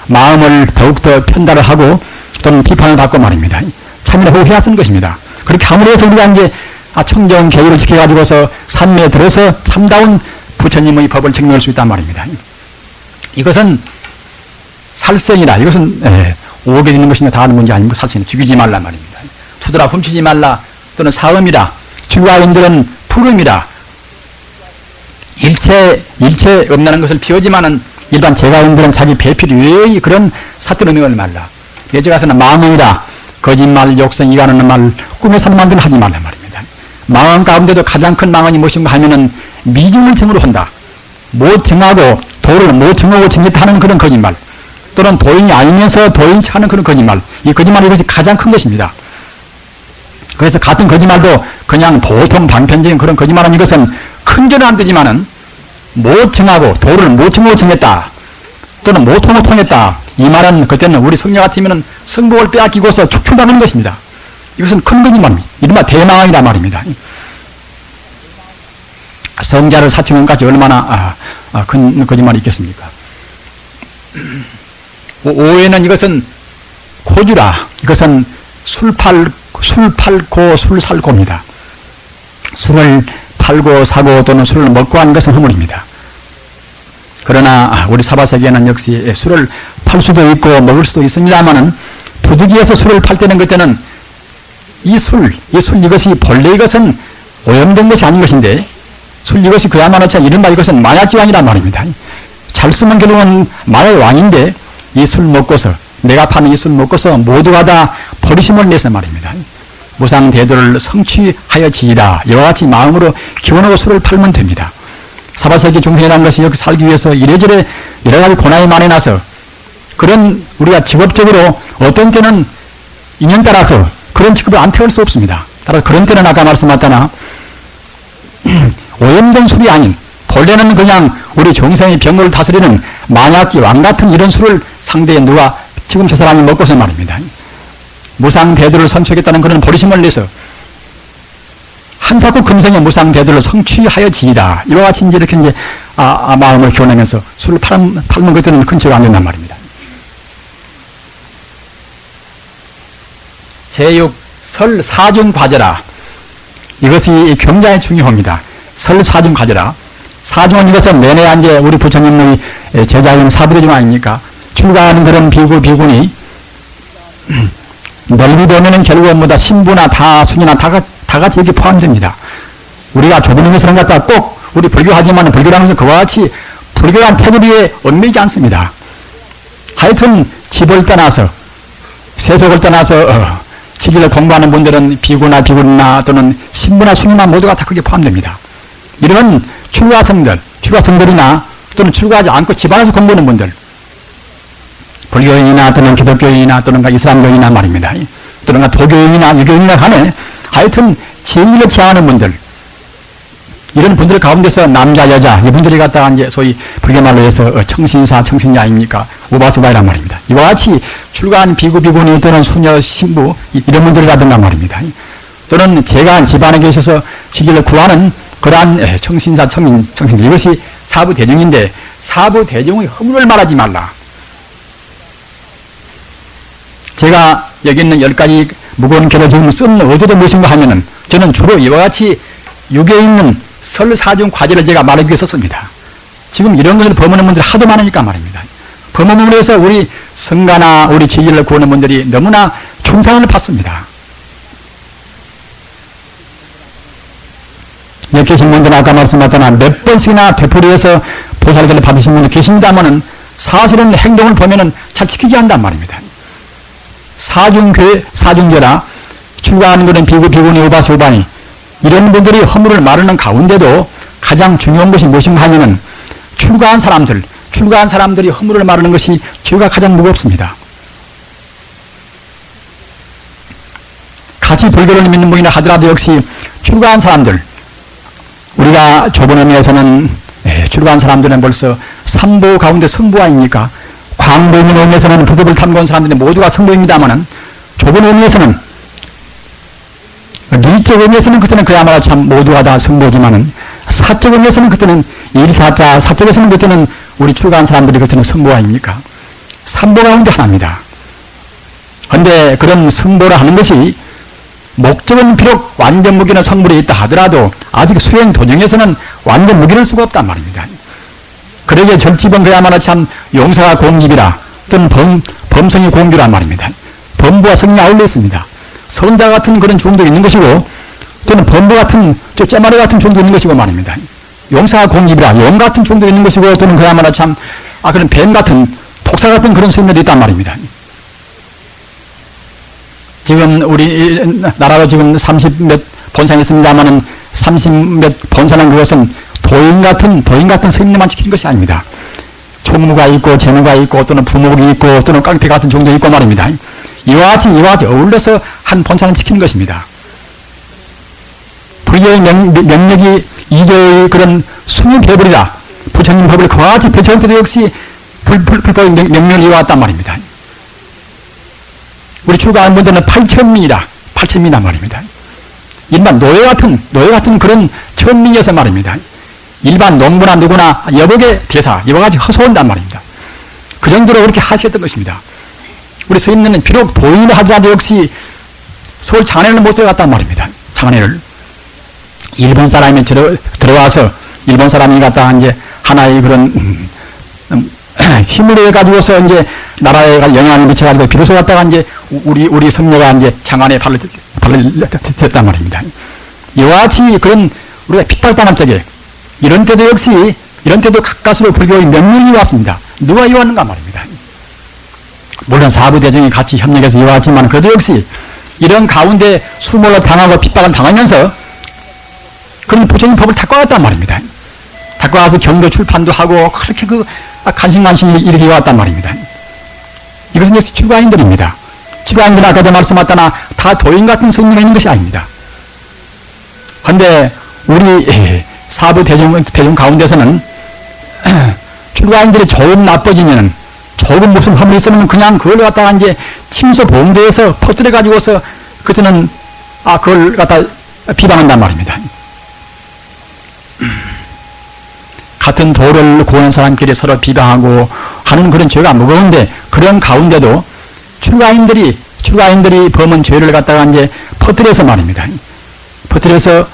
마음을 더욱더 편달을 하고 또는 비판을 받고 말입니다. 참여를 호해야 쓰는 것입니다. 그렇게 함으로 해서 우리가 이제 청정 계율을 지켜가지고서 산매에 들어서 참다운 부처님의 법을 증명할 수 있단 말입니다. 이것은 살생이라, 이것은 오게 되는 것이냐 다 하는 문제 아니고 살생, 죽이지 말란 말입니다. 투드라, 훔치지 말라, 또는 사음이라, 출가인들은 푸름이라, 일체 없나는 것을 피우지만은 일반 제가인들은 자기 배필 외의 그런 사투른 명을 말라. 예제 가서는 망언이라, 거짓말, 욕성, 이간하는 말, 꿈에 사는 말들은 하지 말란 말입니다. 망언 가운데도 가장 큰 망언이 무엇인가 하면은 미증을 증으로 한다. 못 증하고 도를 못 증하고 증했다는 그런 거짓말, 또는 도인이 아니면서 도인 척하는 그런 거짓말, 이 거짓말 이것이 가장 큰 것입니다. 그래서 같은 거짓말도 그냥 보통 단편적인 그런 거짓말은 이것은 큰 죄는 안 되지만은 못 증하고 도를 못 증하고 증했다, 또는 못 통하고 통했다, 이 말은 그때는 우리 성녀 같으면은 성복을 빼앗기고서 축출당하는 것입니다. 이것은 큰 거짓말입니다. 이른바 대망이란 말입니다. 성자를 사칭한 것까지 얼마나 큰 거짓말이 있겠습니까? 오해는 이것은 고주라, 이것은 술 팔고 술 살고입니다. 술을 팔고 사고 또는 술을 먹고 하는 것은 허물입니다. 그러나 우리 사바세계는 역시 술을 팔 수도 있고 먹을 수도 있습니다만은 부득이해서 술을 팔 때는 그때는 이 술 이것이 본래 이것은 오염된 것이 아닌 것인데 술 이것이 그야말로 참 이른바 이것은 마약지왕이란 말입니다. 잘 쓰면 결국은 마약의 왕인데 이 술 먹고서 내가 파는 이 술 먹고서 모두가 다 버리심을 내서 말입니다. 무상대도를 성취하여지이라, 이와 같이 마음으로 기원하고 술을 팔면 됩니다. 사바세계 중생이라는 것이 여기 살기 위해서 이래저래 여러 가지 고난이 많이 나서 그런 우리가 직업적으로 어떤 때는 인연 따라서 그런 직업을 안 태울 수 없습니다. 따라서 그런 때는 아까 말씀하셨다나 오염된 술이 아닌 본래는 그냥 우리 종생의 병을 다스리는 만약지 왕 같은 이런 술을 상대에 누가 지금 저 사람이 먹고서 말입니다. 무상대도를 성취하겠다는 그런 버리심을 내서 한사코 금생의 무상대도를 성취하여지이다, 이와 같이 이제 이렇게 이제 마음을 기원하면서 술을 팔는 것들은 큰 죄가 안 된단 말입니다. 제6 설사중과제라, 이것이 굉장히 중요합니다. 설사중과제라, 사중은 이것은 내내 이제 우리 부처님의 제자인 사부리 중 아닙니까? 출가하는 그런 비구니 넓이 보면은 결국 뭐다 신부나 다 순이나 다 같이 이렇게 포함됩니다. 우리가 좁은 의미에서 갖다 꼭 우리 불교하지만 불교라는 것은 그와 같이 불교란 테두리에 얽매이지 않습니다. 하여튼 집을 떠나서 세속을 떠나서 지기를 공부하는 분들은 비구나 비구나 또는 신부나 순이나 모두가 다 거기에 포함됩니다. 이런 출가성들이나 또는 출가하지 않고 집안에서 공부하는 분들, 불교인이나 또는 기독교인이나 또는 이슬람교인이나 말입니다. 또는 도교인이나 유교인이나 간에 하여튼 진리를 지향하는 분들, 이런 분들 가운데서 남자 여자 이분들이 갖다가 이제 소위 불교말로 해서 청신사 청신자 아닙니까? 우바수바이란 말입니다. 이와 같이 출가한 비구 비구니 또는 수녀 신부 이런 분들이 가든단 말입니다. 또는 제가 집안에 계셔서 지기를 구하는 그러한 청신사 청신자, 이것이 사부대중인데 사부대중의 허물을 말하지 말라. 제가 여기 있는 10가지 무거운 결을 지금 쓴 어디도 무엇인가 하면은 저는 주로 이와 같이 육에 있는 설사중 과제를 제가 말하기 위해 썼습니다. 지금 이런 것을 범하는 분들이 하도 많으니까 말입니다. 범함으로 해서 우리 성가나 우리 지기를 구하는 분들이 너무나 충상을 받습니다. 여기 계신 분들은 아까 말씀하셨다나 몇 번씩이나 되풀이해서 보살계를 받으신 분들 계십니다만은 사실은 행동을 보면은 잘 지키지 않는단 말입니다. 사중제라 출가하는 그런 비구니 우바시 우바니 이런 분들이 허물을 마르는 가운데도 가장 중요한 것이 무엇인가 하면은 출가한 사람들이 허물을 마르는 것이 죄가 가장 무겁습니다. 같이 불교를 믿는 분이라 하더라도 역시 출가한 사람들, 우리가 좁은 의미에서는 출가한 사람들은 벌써 삼보 가운데 성부 아닙니까? 광보인 의미에서는 불법을 탐구한 사람들이 모두가 성부입니다만은 좁은 의미에서는 리적 의미에서는 그때는 그야말로 참 모두가 다 성부지만은 사적 의미에서는 그때는 일사자 사적에서는 그때는 우리 출가한 사람들이 그때는 성부 아닙니까? 삼보 가운데 하나입니다. 그런데 그런 성보라 하는 것이 목적은 비록 완전 무기는 성물에 있다 하더라도 아직 수행 도중에서는 완전 무기를 수가 없단 말입니다. 그러기에 절집은 그야말로 참 용사가 공집이라 또는 범성이 공규란 말입니다. 범부와 성이 아울러 있습니다. 선자 같은 그런 종도 있는 것이고 또는 범부 같은 째마리 같은 종도 있는 것이고 말입니다. 용사가 공집이라 용 같은 종도 있는 것이고 또는 그야말로 참 그런 뱀 같은 독사 같은 그런 스님들이 있단 말입니다. 지금 우리 나라로 지금 30몇 본상이 있습니다만은 30몇 본상은 그것은 도인 같은 스님만 지키는 것이 아닙니다. 총무가 있고 재무가 있고 또는 부목이 있고 또는 깡패 같은 종도 있고 말입니다. 이와 같이 어울려서 한 본상을 지키는 것입니다. 불교의 명력이 이교의 그런 순위 배불이다. 부처님 법을 그와 같이 배척할 때도 역시 불법의 명령을 이어왔단 말입니다. 우리 출가한 분들은 8,000명이다. 8,000명이란 말입니다. 일반 노예 같은 그런 천민이어서 말입니다. 일반 농부나 누구나 여복의 대사, 이와 같이 허소한단 말입니다. 그 정도로 그렇게 하셨던 것입니다. 우리 스님들은 비록 도인을 하더라도 역시 서울 장안에를 못 들어갔단 말입니다. 장안에를. 일본 사람이 들어와서 일본 사람이 갖다가 이제 하나의 그런 힘을 해가지고서 이제 나라에 영향을 미쳐가지고 비로소 갖다가 이제 우리 성녀가 이제 장안에 발을 댔단 말입니다. 이와 같이 그런 우리가 핍박당할 때에 이런 때도 가까스로 불교의 명령이 왔습니다. 누가 이왔는가 말입니다. 물론 사부대중이 같이 협력해서 이와왔지만 그래도 역시 이런 가운데 수모를 당하고 핍박을 당하면서 그런 부처님 법을 닦아왔단 말입니다. 닦아와서 경도 출판도 하고 그렇게 간신간신히 이렇게 왔단 말입니다. 이것은 역시 출가인들입니다. 출가인들은 아까도 말씀하셨다나 다 도인 같은 성령이 있는 것이 아닙니다. 그런데 우리 사부 대중 가운데서는 출가인들이 조금 나빠지면은 조금 무슨 허물이 있으면 그냥 그걸 갖다가 이제 침소 봉대에서 퍼뜨려 가지고서 그때는 그걸 갖다 비방한단 말입니다. 같은 도를 구하는 사람끼리 서로 비방하고 하는 그런 죄가 무거운데 그런 가운데도 출가인들이 범한 죄를 갖다가 이제 퍼뜨려서 말입니다. 퍼뜨려서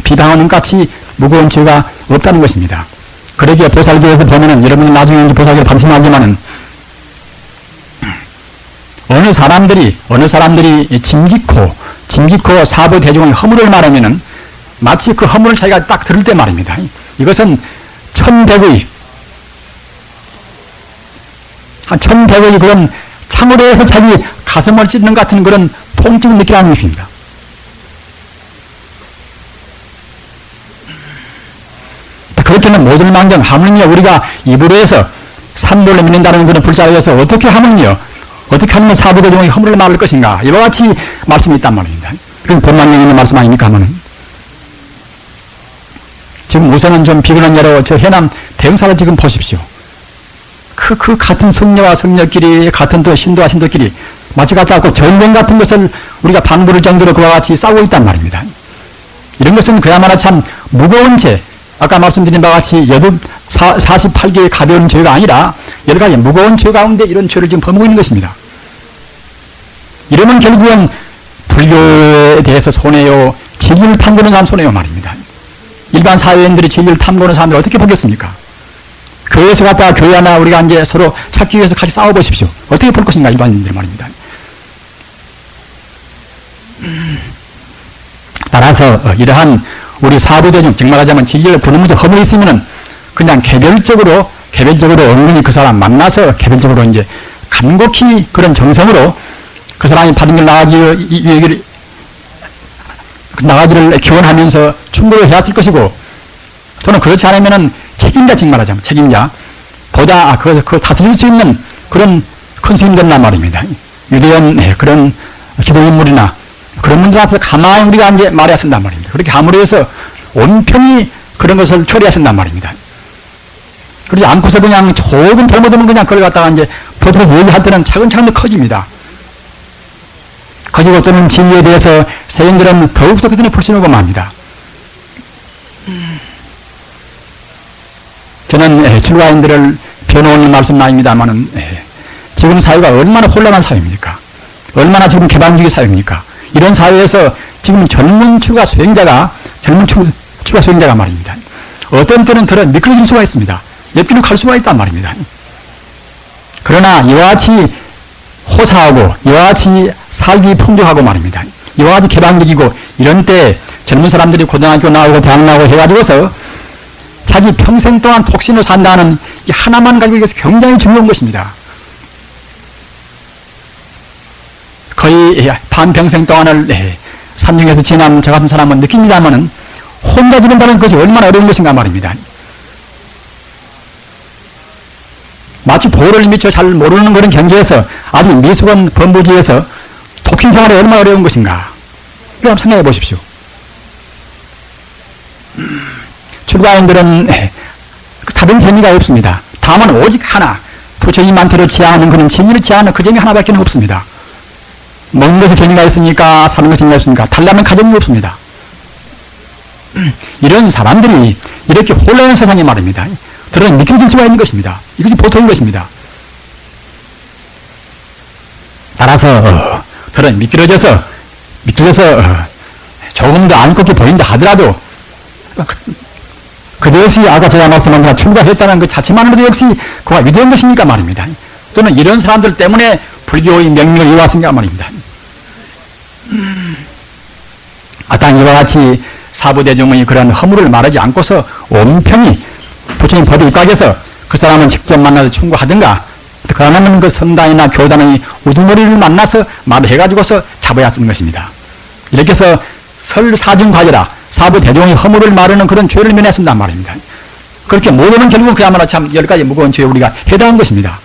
비방하는 같이 무거운 죄가 없다는 것입니다. 그러기에 보살교에서 보면은 여러분은 나중에 이제 보살교를 반성하지만은 어느 사람들이 짐짓고 사부 대중의 허물을 말하면은 마치 그 허물을 자기가 딱 들을 때 말입니다. 이것은 천백의 그런 창으로 해서 자기 가슴을 찢는 같은 그런 통증을 느끼라는 것입니다. 그렇게는 모든 망정 하물며 우리가 입으로 해서 산물로 믿는다는 그런 불자리에서 어떻게 하면 사부대중의 허물을 막을 것인가 이와 같이 말씀이 있단 말입니다. 그건 본만령에 있는 말씀 아닙니까 하면은 지금 우선은 좀 비근한 예로 저 해남 대흥사를 지금 보십시오. 그 같은 성녀와 성녀끼리 같은 또 신도와 신도끼리 마치 갖다 전쟁 같은 것을 우리가 방부를 정도로 그와 같이 싸우고 있단 말입니다. 이런 것은 그야말로 참 무거운 죄, 아까 말씀드린 바와 같이 48개의 가벼운 죄가 아니라 여러 가지 무거운 죄 가운데 이런 죄를 지금 범하고 있는 것입니다. 이러면 결국은 불교에 대해서 손해요, 진리를 탐구하는 사람 손해요 말입니다. 일반 사회인들이 진리를 탐구하는 사람들 어떻게 보겠습니까? 교회에서 갔다가 교회 하나 우리가 이제 서로 찾기 위해서 같이 싸워보십시오. 어떻게 볼 것인가 일반인들 말입니다. 따라서 이러한 우리 사부대중 정말 하자면 진리를 부르면서 허물이 있으면은 그냥 개별적으로 은근히 그 사람 만나서 개별적으로 이제 간곡히 그런 정성으로 그 사람이 받은 길 나가기를 기원하면서 충고를 해왔을 것이고 또는 그렇지 않으면은 책임자 정말하자면 책임자 보다 그 다스릴 수 있는 그런 큰 스님 된단 말입니다. 유대원 그런 기도인물이나 그런 분들 앞에서 가만히 우리가 이제 말해야 쓴단 말입니다. 그렇게 함으로 해서 온편히 그런 것을 처리하신단 말입니다. 그러지 않고서 그냥 조금 잘못하면 그냥 그걸 갖다가 이제 버텨서 얘기할 때는 차근차근 더 커집니다. 가지고 또는 진리에 대해서 세인들은 더욱더 그들이 불신하고 맙니다. 저는 출가인들을 변호하는 말씀은 아닙니다만은 지금 사회가 얼마나 혼란한 사회입니까? 얼마나 지금 개방주의 사회입니까? 이런 사회에서 지금 젊은 추가 수행자가 말입니다. 어떤 때는 들어 미끄러질 수가 있습니다. 옆길로 갈 수가 있단 말입니다. 그러나 이와 같이 호사하고 이와 같이 살기 풍족하고 말입니다. 이와 같이 개방적이고 이런 때 젊은 사람들이 고등학교 나오고 대학 나오고 해가지고서 자기 평생 동안 독신으로 산다는 이 하나만 가지고 있어서 굉장히 중요한 것입니다. 거의 반평생 동안을 산중에서 지난 저 같은 사람은 느낍니다만은 혼자 지낸다는 것이 얼마나 어려운 것인가 말입니다. 마치 도를 미처 잘 모르는 그런 경지에서 아주 미숙한 범부지에서 독신 생활이 얼마나 어려운 것인가. 이거 한번 생각해 보십시오. 출가인들은 다른 재미가 없습니다. 다만 오직 하나, 부처님한테로 지향하는 그런 진리를 지향하는 그 점이 하나밖에 없습니다. 먹는 것에 재미가 있습니까? 사는 것에 재미가 있습니까? 달라면 가정이 없습니다. 이런 사람들이 이렇게 혼란한 세상에 말입니다. 들어는 미끄러질 수가 있는 것입니다. 이것이 보통인 것입니다. 따라서 들어는 미끄러져서 조금 더 안 꺾여 보인다 하더라도 그도 역시 아까 제가 말씀한 것처럼 출가했다는 그 자체만으로도 역시 그가 위대한 것이니까 말입니다. 또는 이런 사람들 때문에 불교의 명령을 이어왔으니까 말입니다. 마땅히 이와 같이 사부대중의 그런 허물을 말하지 않고서 온편히 부처님 법에 입각해서 그 사람은 직접 만나서 충고하든가 그러면 그 성당이나 교단의 우두머리를 만나서 말을 해가지고서 잡아야 쓰는 것입니다. 이렇게 해서 설사중과제라 사부대중의 허물을 말하는 그런 죄를 면했습니다 말입니다. 그렇게 모르는 결국은 그야말로 참 10가지 무거운 죄에 우리가 해당한 것입니다.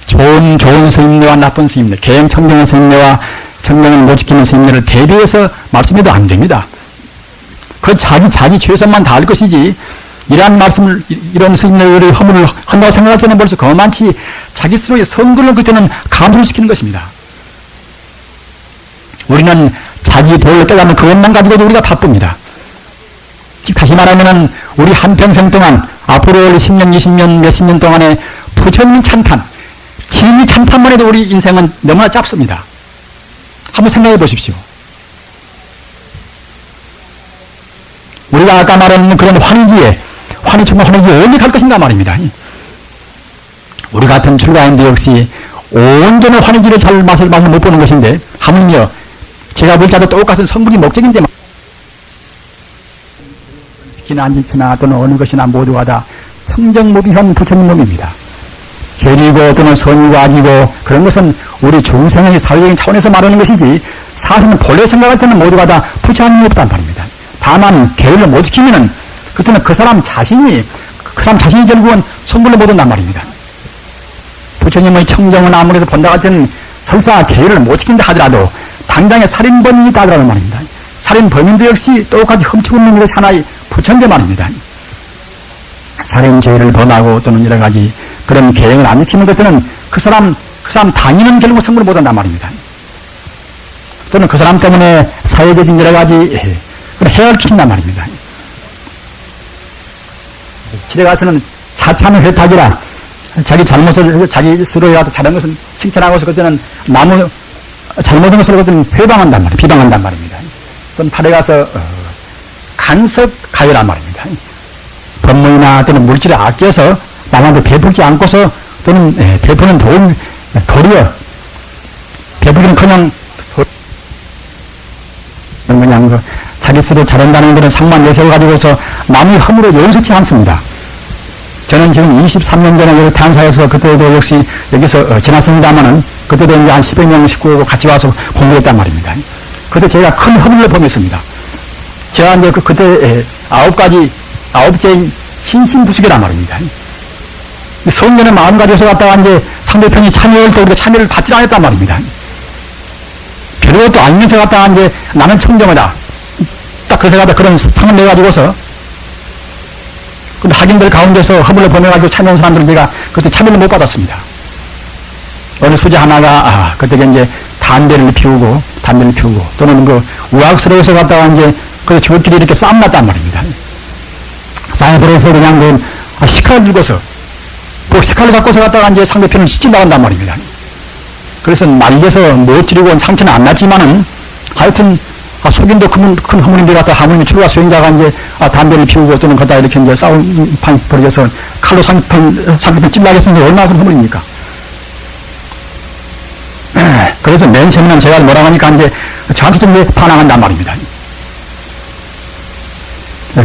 좋은 스님네와 나쁜 스님네, 계행 청정한 스님네와 청정을 못 지키는 스님네를 대비해서 말씀해도 안 됩니다. 그 자기 죄선만 다 할 것이지, 이러한 말씀을, 이런 스님네의 허물을 한다고 생각할 때는 벌써 거만치 자기 스스로의 성글을 그때는 감소를 시키는 것입니다. 우리는 자기 도를 깨닫는 그것만 가지고도 우리가 바쁩니다. 즉, 다시 말하면은, 우리 한평생 동안, 앞으로 10년, 20년, 몇십 년 동안에 부처님 찬탄, 진리 참판만 해도 우리 인생은 너무나 짧습니다. 한번 생각해 보십시오. 우리가 아까 말한 그런 환희지에 어디 갈 것인가 말입니다. 우리 같은 출가인도 역시 온전한 환희지를 잘 맛을 못 보는 것인데, 하물며 제가 볼 자도 똑같은 성분이 목적인데, 기나 안지나 또는 어느 것이나 모두가 다 청정무비한 부처님 몸입니다. 죄리고 또는 선이고 악이고 그런 것은 우리 중생의 사회적인 차원에서 말하는 것이지, 사실은 본래 생각할 때는 모두가 다 부처님이 없단 말입니다. 다만 계율을 못 지키면은 그때는 그 사람 자신이 결국은 선불로 못 온단 말입니다. 부처님의 청정은 아무래도 본다 같은 설사 계율을 못 지킨다 하더라도 당장에 살인범인이 있다 하더라도 말입니다. 살인범인도 역시 똑같이 훔치고 있는 것이 하나의 부처인데 말입니다. 살인죄를 범하고 또는 여러 가지 그런 계획을 안 지키는 것들은 그 사람 당인은 결국 선물을 못 한단 말입니다. 또는 그 사람 때문에 사회적인 여러 가지 해를 끼친단 말입니다. 집에 가서는 자찬 회탁이라 자기 잘못을 자기 스스로라도 잘한 것은 칭찬하고서 그때는 잘못한 것을 그때는 회방한단 말이에요. 비방한단 말입니다. 또는 팔에 가서 간섭 가해란 말입니다. 법문이나 또는 물질을 아껴서 남한테 베풀지 않고서 또는 베푸는 도리어 베풀기는 그냥 자기 스스로 잘한다는 그런 상만 내세워가지고서 남의 허물을 용서치 않습니다. 저는 지금 23년 전에 여기 탄사에서 그때도 역시 여기서 지났습니다만은 그때도 이제 한 10여 명 식구하고 같이 와서 공부했단 말입니다. 그때 제가 큰 허물을 범했습니다. 제가 이제 그때 9제인 신신부수계란 말입니다. 성전의 마음 가지고서 갔다가 이제 상대편이 참여할 때 우리가 참여를 받지 않았단 말입니다. 별것도 아니면서 갔다가 이제 나는 청정하다. 딱 그래서 갔다 그런 상을 내가지고서 근데 학인들 가운데서 허물을 범해가지고 참여한 사람들은 제가 그때 참여를 못 받았습니다. 어느 수자 하나가 그때 이제 담배를 피우고 또는 그 우악스러워서 갔다가 이제 그 저끼리 이렇게 싸움 났단 말입니다. 싸움 그래서 그냥 그 식칼을 들고서 그 식칼을 갖고서 갔다가 이제 상대편을 씻지 나간단 말입니다. 그래서 말려서 못 찌르고 상처는 안 났지만은 하여튼 속인도 큰 허물인데 갔다 하모니 출가 수행자가 이제 담배를 피우고 또는 거다 이렇게 이제 싸움판이 벌어져서 칼로 상대편 찔러야겠으니 얼마나 큰 허물입니까? 그래서 맨 처음에는 제가 뭐라고 하니까 이제 저한테 좀 반항한단 말입니다.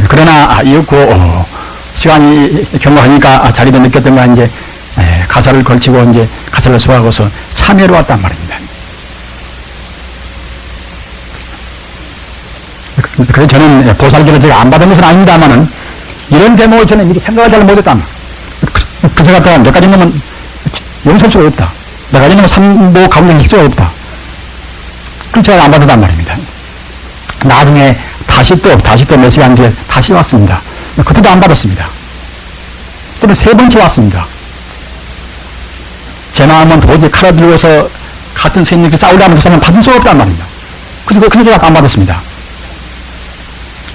그러나 이윽고 시간이 경과하니까 자리도 느꼈던가 이제 가사를 걸치고 이제 가사를 수하고서 참여로 왔단 말입니다. 그래서 저는 보살기를 제가 안 받은 것은 아닙니다만은 이런 대목을 저는 이렇게 생각을 잘 못했다. 그 생각보다 몇 가지 놈은 용서할 수가 없다. 몇 가지 놈은 삼보 가운데 수가 없다. 그래서 제가 안 받았단 말입니다. 나중에 다시 또 몇 시간 뒤에 다시 왔습니다. 그때도 안 받았습니다. 또는 3번째 왔습니다. 제 마음은 도저히 칼을 들고서 같은 스님께 싸우려면 그 사람은 받을 수가 없단 말입니다. 그래서 제가 안 받았습니다.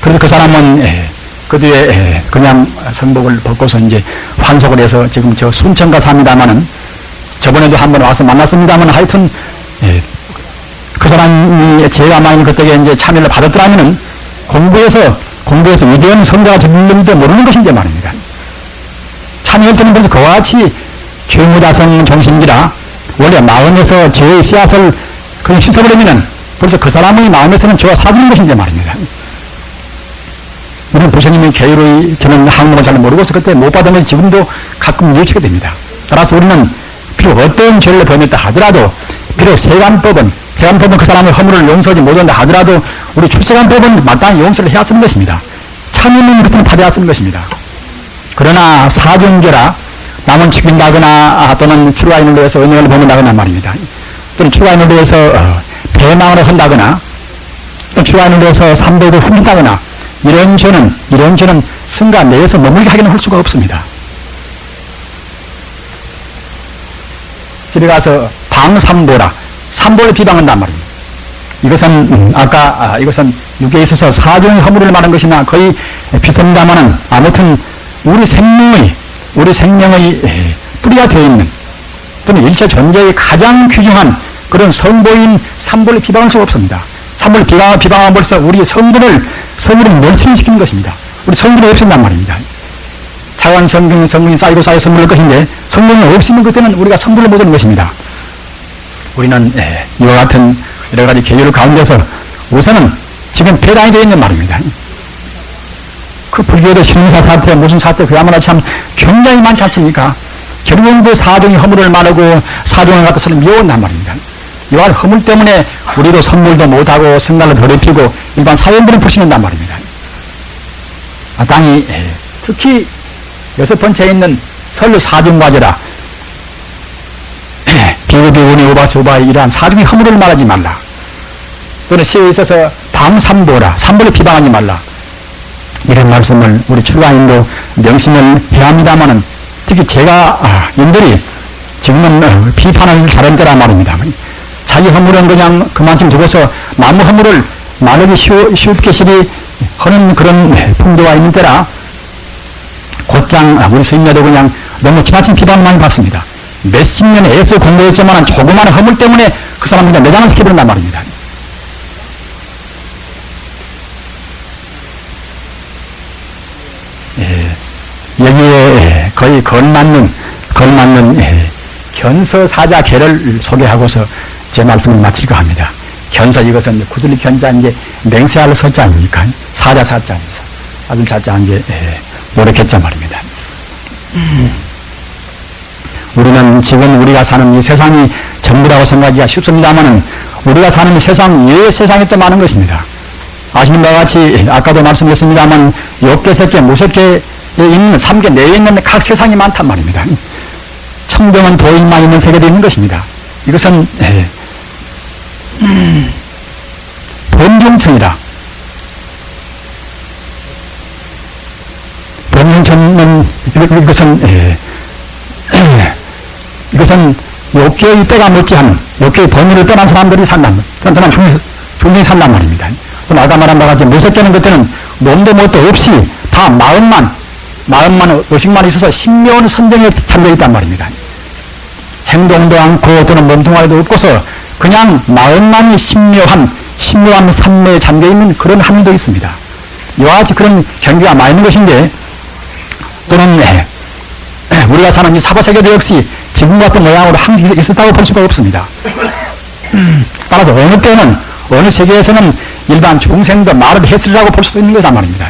그래서 그 사람은 그 뒤에 그냥 성복을 벗고서 이제 환속을 해서 지금 저 순천 가서 합니다마는 저번에도 한번 와서 만났습니다만 하여튼 그 사람이 제가 만약 그때에 이제 참여를 받았더라면은 공부해서 위대한 성자가 되는지도 모르는 것인데 말입니다. 참여할 때는 벌써 그와 같이 죄무자성 정신기라 원래 마음에서 죄의 씨앗을 그냥 씻어버리면은 벌써 그 사람의 마음에서는 죄가 사주는 것인데 말입니다. 물론 부처님의 계율의 저는 항목을 잘 모르고서 그때 못 받은 것이 지금도 가끔 뉘우치게 됩니다. 따라서 우리는 비록 어떤 죄를 범했다 하더라도 비록 세간법은 그 사람의 허물을 용서하지 못한다 하더라도 우리 출세간법은 마땅히 용서를 해야 쓰는 것입니다. 참여는 그때는 받아야 쓰는 것입니다. 그러나 사정죄라 남은 죽인다거나 또는 출가인을 위해서 은행을 범한다거나 말입니다. 또는 출가인을 위해서 배망을 한다거나 또 출가인을 위해서 삼백을 훔친다거나 이런 죄는 승가 내에서 머물게 하기는 할 수가 없습니다. 집에 가서 방삼보라 삼보를 비방한단 말입니다. 이것은 이것은 육에 있어서 사종의 허물을 말한 것이나 거의 비슷합니다만은 아무튼 우리 생명의 뿌리가 되어 있는 또는 일체 존재의 가장 귀중한 그런 성보인 삼보를 비방할 수가 없습니다. 삼보를 비방하면 벌써 우리 성분을 멸신시키는 것입니다. 우리 성분이 없앤단 말입니다. 차원 성분이 쌓이고 성분일 것인데 성분이 없으면 그때는 우리가 성분을 못 얻는 것입니다. 우리는 이와 같은 여러 가지 계율 가운데서 우선은 지금 배당이 되어 있는 말입니다. 그 불교도 신사 사태 무슨 사태 그야말로 참 굉장히 많지 않습니까? 결국은 그 사종의 허물을 말하고 사종을 갖다 서로 미워한단 말입니다. 이와 허물 때문에 우리도 선물도 못하고 생각을 더럽히고 일반 사회인들은 불신한단 말입니다. 마땅히 특히 6번째에 있는 설로 사종과제라 비구비구니 우바수바의 이러한 사종의 허물을 말하지 말라. 또는 시에 있어서 방삼보라 삼보를 비방하지 말라. 이런 말씀을 우리 출가인도 명심을 해야 합니다마는 특히 제가 인들이 지금은 비판을 잘한 때란 말입니다. 자기 허물은 그냥 그만큼 두고서 남의 허물을 말하기 쉽게 시리 하는 그런 풍도가 있는 때라 곧장 우리 스님들도 그냥 너무 지나친 비판을 많이 받습니다. 몇십 년에 애써 공부했지만 조그마한 허물 때문에 그 사람을 그냥 매장을 시켜버린단 말입니다. 여기에 거의 걸맞는 견서사자계를 소개하고서 제 말씀을 마칠까 합니다. 견서 이것은 구슬리 견자 이제 맹세할 서자 아닙니까? 사자 사자 아들 사자 이제 노력했자 말입니다. 우리는 지금 우리가 사는 이 세상이 전부라고 생각하기가 쉽습니다만은 우리가 사는 이 세상 외의 세상이 또 많은 것입니다. 아시는 바와 같이 아까도 말씀드렸습니다만 6개, 3개, 무색계에 있는 3개 내에 있는 각 세상이 많단 말입니다. 청정은 도인만 있는 세계도 있는 것입니다. 이것은 범중천이라. 범중천은 이것은 욕계의 때가 못지않은 욕계의 범위를 떠난 사람들이 산단 중생이 산단 말입니다. 그럼 아까 말한 바와 같이 무색계는 그때는 몸도 뭣도 없이 다 마음만 의식만 있어서 신묘한 선정에 잠겨있단 말입니다. 행동도 않고 또는 몸뚱아리도 없고서 그냥 마음만이 신묘한 산매에 잠겨있는 그런 함도 있습니다. 이와 같이 그런 경기가 많이 있는 것인데 또는 우리가 사는 이 사바세계도 역시 지금 같은 모양으로 항상 있었다고 볼 수가 없습니다. 따라서 어느 때는 어느 세계에서는 일반 중생도 말을 했으리라고 볼 수도 있는 거란 말입니다.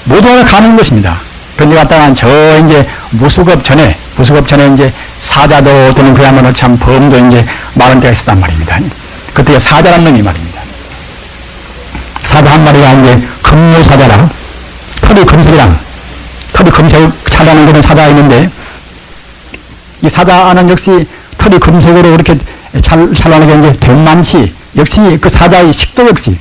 모두가 가는 것입니다. 그런데 갔다가 저 이제 무수급 전에 이제 사자도 또는 그야말로 참 범도 이제 말한 때가 있었단 말입니다. 그때 사자란 놈이 말입니다. 사자 한 마리가 이제 금모사자라 털이 금색 차다는 그런 사자가 있는데 이 사자는 역시 털이 금색으로 이렇게 찬란하게 이제 된만치 역시 그 사자의 식도 역시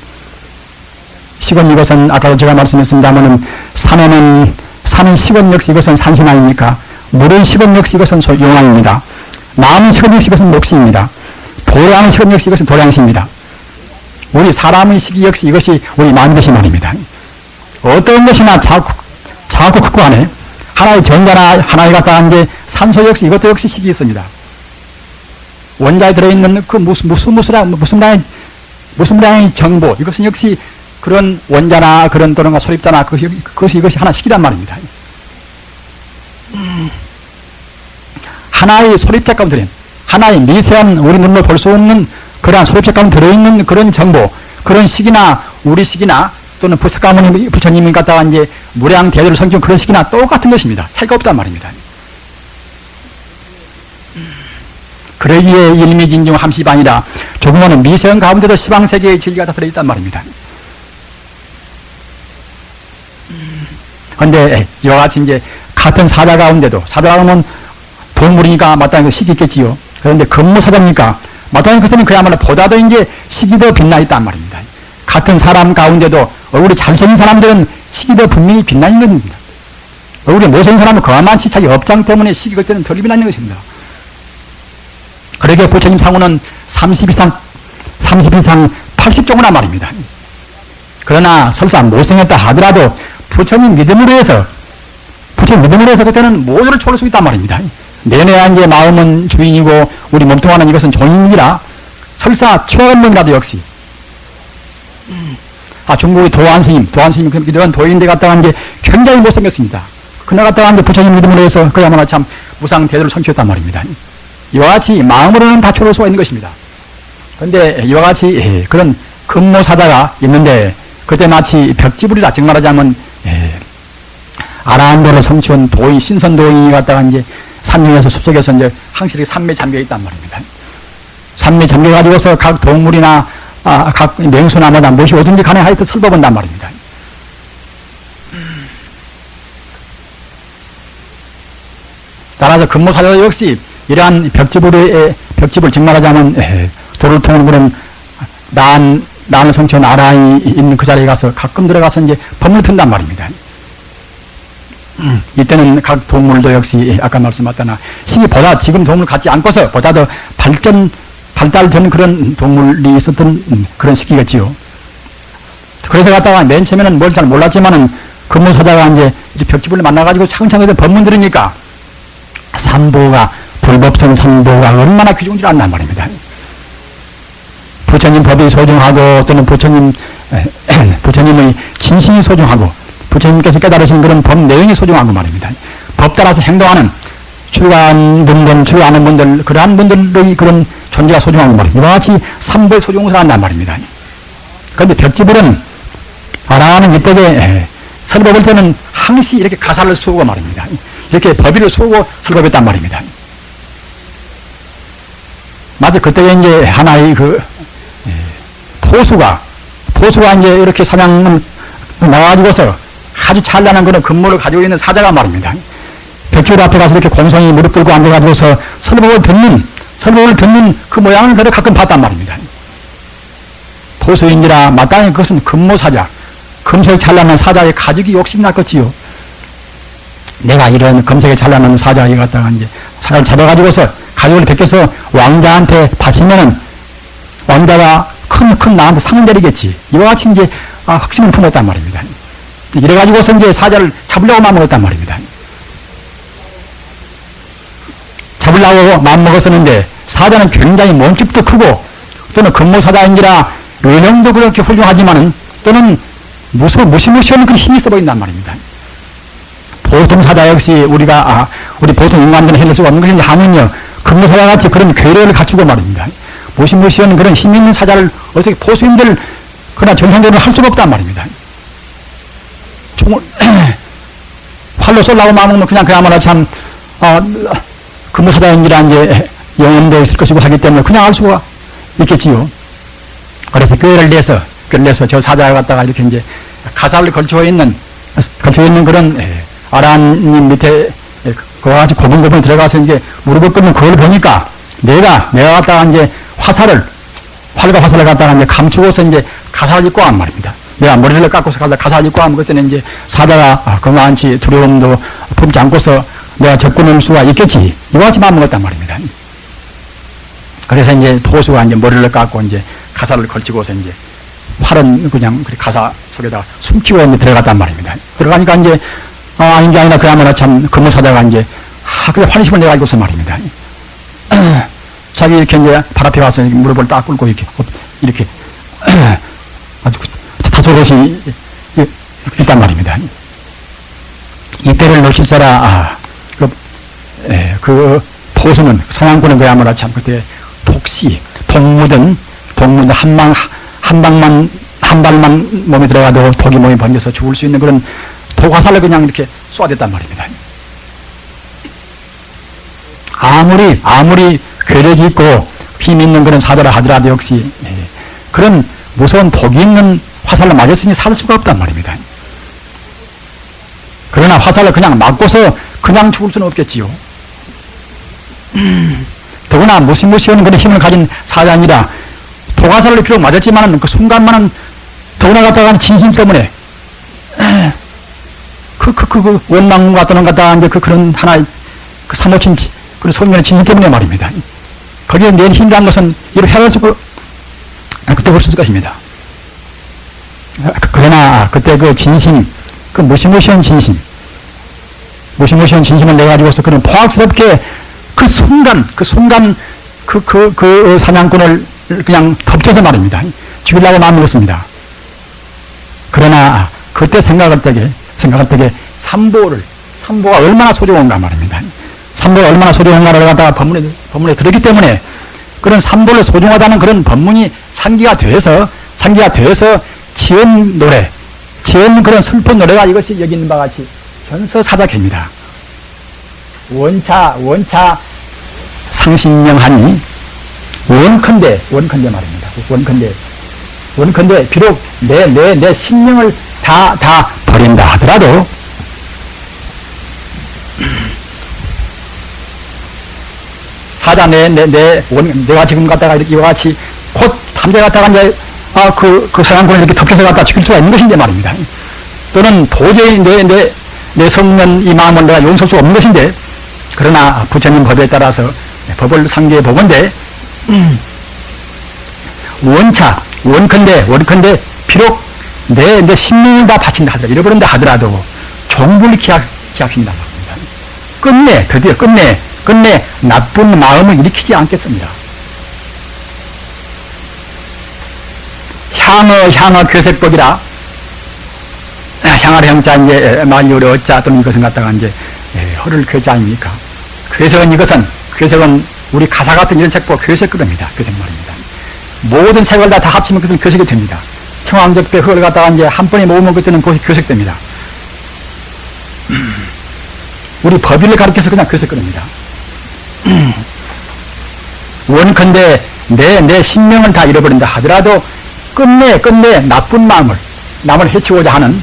식은 이것은 아까도 제가 말씀했습니다만은 산은 식은 역시 이것은 산신 아닙니까? 물은 식은 역시 이것은 용왕입니다. 나무는 식은 역시 이것은 목시입니다. 도량은 식은 역시 이것은 도량시입니다. 우리 사람의 식이 역시 이것이 우리 만드신 말입니다. 어떤 것이나 자꾸 극구 안에 하나의 전자나 하나에 갖다가 이제 산소 역시 이것도 역시 식이 있습니다. 원자에 들어있는 그 무슨 무량의 정보 이것은 역시 그런 원자나 그런 또는 소립자나 그것이 이것이 하나 식이란 말입니다. 하나의 소립자 가운데 들어있는 하나의 미세한 우리 눈으로 볼 수 없는 그러한 소립자 가운데 들어있는 그런 정보 그런 식이나 우리 식이나 또는 부처님이 갖다가 이제 무량 대도를 성취한 그런 식이나 똑같은 것입니다. 차이가 없단 말입니다. 그러기에 일미진중 함시반이라 조금은 미세한 가운데도 시방세계의 진리가 다 들어있단 말입니다. 그런데 이와 같이 이제 같은 사자 가운데도 사자가 하면 동물이니까 마땅히 식이 있겠지요. 그런데 근무사자니까 마땅히 그때는 그야말로 보다도 이제 식이 더 빛나 있단 말입니다. 같은 사람 가운데도 얼굴이 잘생긴 사람들은 식이 더 분명히 빛나 있는 겁니다. 얼굴이 못생긴 사람은 그만치 자기 업장 때문에 식이 그때는 덜 빛나 있는 것입니다. 그러게 부처님 상호는 30 이상 80종이란 말입니다. 그러나 설사 못생겼다 하더라도 부처님 믿음으로 해서 그때는 모두를 초월할 수 있단 말입니다. 내내 이제 마음은 주인이고 우리 몸뚱아리는 이것은 종인이라 설사 초원명이라도 역시 중국의 도안스님 이런 도인데 갔다가 이제 굉장히 못생겼습니다. 그날 갔다가 이제 부처님 믿음으로 해서 그야말로 참 무상 대도를 성취했단 말입니다. 이와 같이 마음으로는 다 초월할 수가 있는 것입니다. 그런데 이와 같이 그런 금모사자가 있는데 그때 마치 벽지불이라 즉 말하자면 아라한도를 성취한 도인 신선도인이 갔다가 이제 산중에서 숲속에서 이제 항실하게 산매에 잠겨 있단 말입니다. 산매에 잠겨 가지고서 각 동물이나 각 맹수나 뭐다 무엇이 오든지 간에 하여튼 설법한단 말입니다. 따라서 금모사자도 역시 이러한 벽집을 즉 말하자면 도를 통한 그런 난을 성취한 아라이 있는 그 자리에 가서 가끔 들어가서 이제 법문을 튼단 말입니다. 이때는 각 동물도 역시 아까 말씀하셨다나 식이 보다 지금 동물 같지 않고서 보다 더 발달된 그런 동물이 있었던 그런 시기겠지요. 그래서 갔다가 맨 처음에는 뭘 잘 몰랐지만은 근무사자가 이제 벽지불을 만나가지고 차근차근 법문 들으니까 삼보가 불법성 삼보가 얼마나 귀중한 줄 안단 말입니다. 부처님 법이 소중하고 또는 부처님의 진심이 소중하고 부처님께서 깨달으신 그런 법 내용이 소중하고 말입니다. 법 따라서 행동하는 출가하는 분들 그러한 분들의 그런 존재가 소중하고 말입니다. 이와 같이 삼보의 소중을 한단 말입니다. 그런데 벽지불은 아라하는 이때에 설법할 때는 항시 이렇게 가사를 쓰고 말입니다. 이렇게 법의를 쓰고 설법했단 말입니다. 마치 그때에 이제 하나의 포수가 이제 이렇게 사냥을 나와가지고서 아주 찬란한 그런 근무를 가지고 있는 사자가 말입니다. 벽줄 앞에 가서 이렇게 공손히 무릎 들고 앉아가지고서 설법을 듣는 그 모양을 그래 가끔 봤단 말입니다. 포수인지라 마땅히 그것은 금모사자, 금색 찬란한 사자의 가죽이 욕심이 났겠지요. 내가 이런 금색에 찬란한 사자에 갖다가 이제 사자를 잡아가지고서 가죽을 벗겨서 왕자한테 바치면은 왕자가 큰 나한테 상을 내리겠지. 이와 같이 이제 확신을 품었단 말입니다. 이래가지고서 이제 사자를 잡으려고 마음먹었단 말입니다. 죽으려고 마음먹었었는데 사자는 굉장히 몸집도 크고 또는 근무사자인지라 외형도 그렇게 훌륭하지만은 또는 무시무시한 그런 힘이 있어 보인단 말입니다. 보통 사자 역시 우리 보통 인간들은 해낼 수가 없는 것인데 하면요 근무사자 같이 그런 괴력을 갖추고 말입니다. 무시무시한 그런 힘 있는 사자를 어떻게 포수인들 그러나 정상적으로 할 수가 없단 말입니다. 활로 쏠라고 마음먹으면 그냥 그야말로 참 근무사자인지라 이제 영혼도 있을 것이고 하기 때문에 그냥 할 수가 있겠지요. 그래서 꾀를 내서 저 사자를 갖다가 이렇게 이제 가사를 걸쳐 있는 그런 아란님 밑에 그와 같이 고분고분 들어가서 이제 무릎을 꿇는 그걸 보니까 내가 갖다가 이제 활과 화살을 갖다가 이제 감추고서 이제 가사를 입고 한 말입니다. 내가 머리를 깎고서 가사를 입고 하면 그때는 이제 사자가 그만치 두려움도 품지 않고서 내가 접근할 수가 있겠지. 이와 같이 마음먹었단 말입니다. 그래서 이제 포수가 이제 머리를 깎고 이제 가사를 걸치고서 이제 활은 그냥 가사 속에다가 숨기고 이제 들어갔단 말입니다. 들어가니까 이제 아닌 게 아니라 그야말로 참 근무사자가 이제 그래 환심을 내가지고서 말입니다. 자기 이렇게 이제 발 앞에 와서 무릎을 딱 꿇고 이렇게 아주 다소곳이 있단 말입니다. 이때를 놓칠사라 그 포수는 사냥꾼은 그야말로 참 그때 독 묻은 한 발만 몸에 들어가도 독이 몸에 번져서 죽을 수 있는 그런 독화살을 그냥 이렇게 쏘아댔단 말입니다. 아무리 괴력이 있고 힘 있는 그런 사자라 하더라도 역시 그런 무서운 독이 있는 화살로 맞았으니 살 수가 없단 말입니다. 그러나 화살을 그냥 맞고서 그냥 죽을 수는 없겠지요. 더구나 무시무시한 그런 힘을 가진 사자니라 독화살을 비록 맞았지만은 그 순간만은 더구나 갖다가 진심 때문에 그 원망과 또는 갖다가 이제 그런 하나의 사모친 그런 성령의 진심 때문에 말입니다. 거기에 낸 힘이라는 것은 이를 해낼 수가 그때 없을 것입니다. 그러나 그때 그 진심, 그 무시무시한 진심을 내가지고서 그런 포악스럽게 그 순간 그 사냥꾼을 그냥 덮쳐서 말입니다. 죽이려고 마음먹었습니다. 그러나 그때 생각할 때에 삼보가 얼마나 소중한가 말입니다. 삼보가 얼마나 소중한가를 갖다가 법문에 들었기 때문에 그런 삼보를 소중하다는 그런 법문이 상기가 되어서 지은 그런 슬픈 노래가 이것이 여기 있는 바와 같이 전서사자개입니다. 원차 상신명하니 원컨대 말입니다. 원컨대 비록 내 신명을 다 버린다 하더라도 사자 내가 지금 갖다가 이와 같이 곧 탐제 갖다가 이제 그 사냥꾼을 이렇게 덮쳐서 갖다 죽일 수가 있는 것인데 말입니다. 또는 도저히 내 성면 이 마음을 내가 용서할 수 없는 것인데 그러나 부처님 법에 따라서 법을 상기해 보건대 원컨대 비록 내 신명을 다 바친다 하더라도 잃어버린다 하더라도 종불 기약신이다 말입니다. 드디어 끝내 나쁜 마음을 일으키지 않겠습니다. 향어 괴색법이라 향할 형자 이제 만유리 어자 또는 이것은 갖다가 이제 허를 괴자 아닙니까? 괴색은 우리 가사 같은 이런 색보고 괴색급입니다. 괴색 말입니다. 모든 색을 다 합치면 그것은 괴색이 됩니다. 청황적대 흙을 갖다가 이제 한 번에 모으면 그때는 그것이 괴색됩니다. 우리 법인을 가르쳐서 그냥 괴색급입니다. 원컨대 내 신명을 다 잃어버린다 하더라도 끝내 나쁜 마음을 남을 해치고자 하는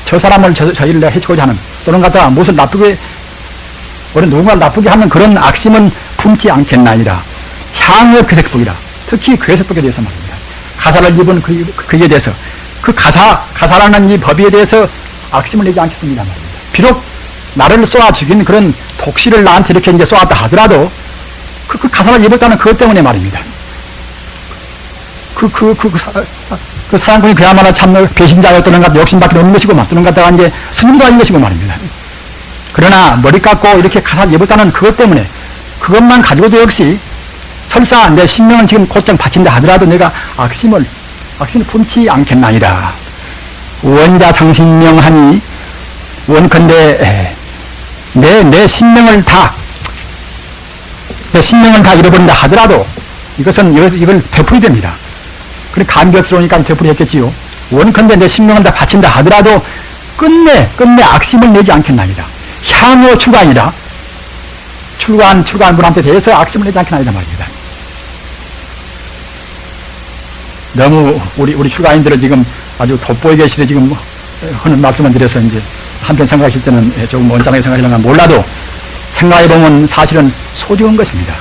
저 사람을 저희를 해치고자 하는 또는 갖다가 무엇을 누군가를 나쁘게 하는 그런 악심은 품지 않겠나이다. 향의 괴색법이라 특히 괴색법에 대해서 말입니다. 가사를 입은 그에 대해서 그 가사라는 이 법에 대해서 악심을 내지 않겠습니다 말입니다. 비록 나를 쏘아 죽인 그런 독시를 나한테 이렇게 이제 쏘았다 하더라도 그 가사를 입었다는 그것 때문에 말입니다. 그 사람꾼이 그야말로 참 배신자여 또는 욕심밖에 없는 것이고 또는 갖다가 이제 스님도 아닌 것이고 말입니다. 그러나 머리 깎고 이렇게 가사를 입었다는 그것 때문에 그것만 가지고도 역시 설사 내 신명은 지금 곧장 바친다 하더라도 내가 악심을 품지 않겠나이다. 원자 상신명하니 원컨대 내 신명을 다 잃어버린다 하더라도 이걸 되풀이 됩니다. 그래 감격스러우니까 되풀이 했겠지요. 원컨대 내 신명을 다 바친다 하더라도 끝내 악심을 내지 않겠나이다. 향후 출가이다. 출가한 분한테 대해서 악심을 내지 않겠나이다 말입니다. 너무 우리 출가인들을 지금 아주 돋보이게 시대 지금 하는 말씀을 드려서 이제 한편 생각하실 때는 조금 원장하게 생각하시려면 몰라도 생각해보면 사실은 소중한 것입니다.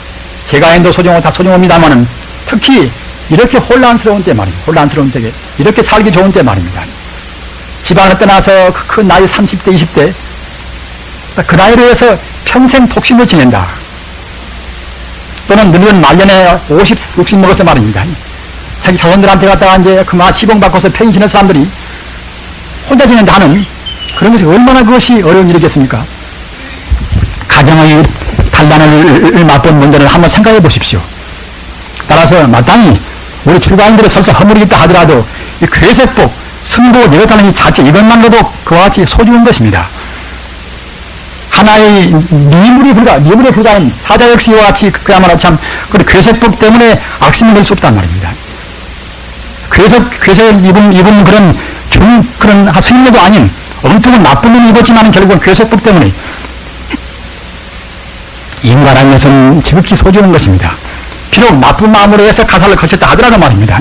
제가인도 소중하고 다 소중합니다만은 특히 이렇게 혼란스러운 때 말입니다. 혼란스러운 때에 이렇게 살기 좋은 때 말입니다. 집안을 떠나서 그 나이 30대, 20대 그 나이로 해서 평생 독신을 지낸다. 또는 늙은 말년에 50, 60 먹어서 말입니다. 자기 자손들한테 갖다가 이제 그만 시봉 받고서 펜신의 사람들이 혼자 지낸다 하는 그런 것이 얼마나 그것이 어려운 일이겠습니까? 가정의 단란을 맛본 문제를 한번 생각해 보십시오. 따라서 마땅히 우리 출가인들의 설사 허물이겠다 하더라도 이 괴색복, 승고, 내렸다는 이 자체 이것만으로도 그와 같이 소중한 것입니다. 하나의 미물에 불과한 사자 역시 이와 같이 그야말로 참 그 괴색복 때문에 악심을 낼 수 없단 말입니다. 괴색을 입은 그런 스님도 아닌 엉뚱한 나쁜 놈이 입었지만 결국은 괴색복 때문에 인간한 것은 지극히 소중한 것입니다. 비록 나쁜 마음으로 해서 가사를 걸쳤다 하더라도 말입니다.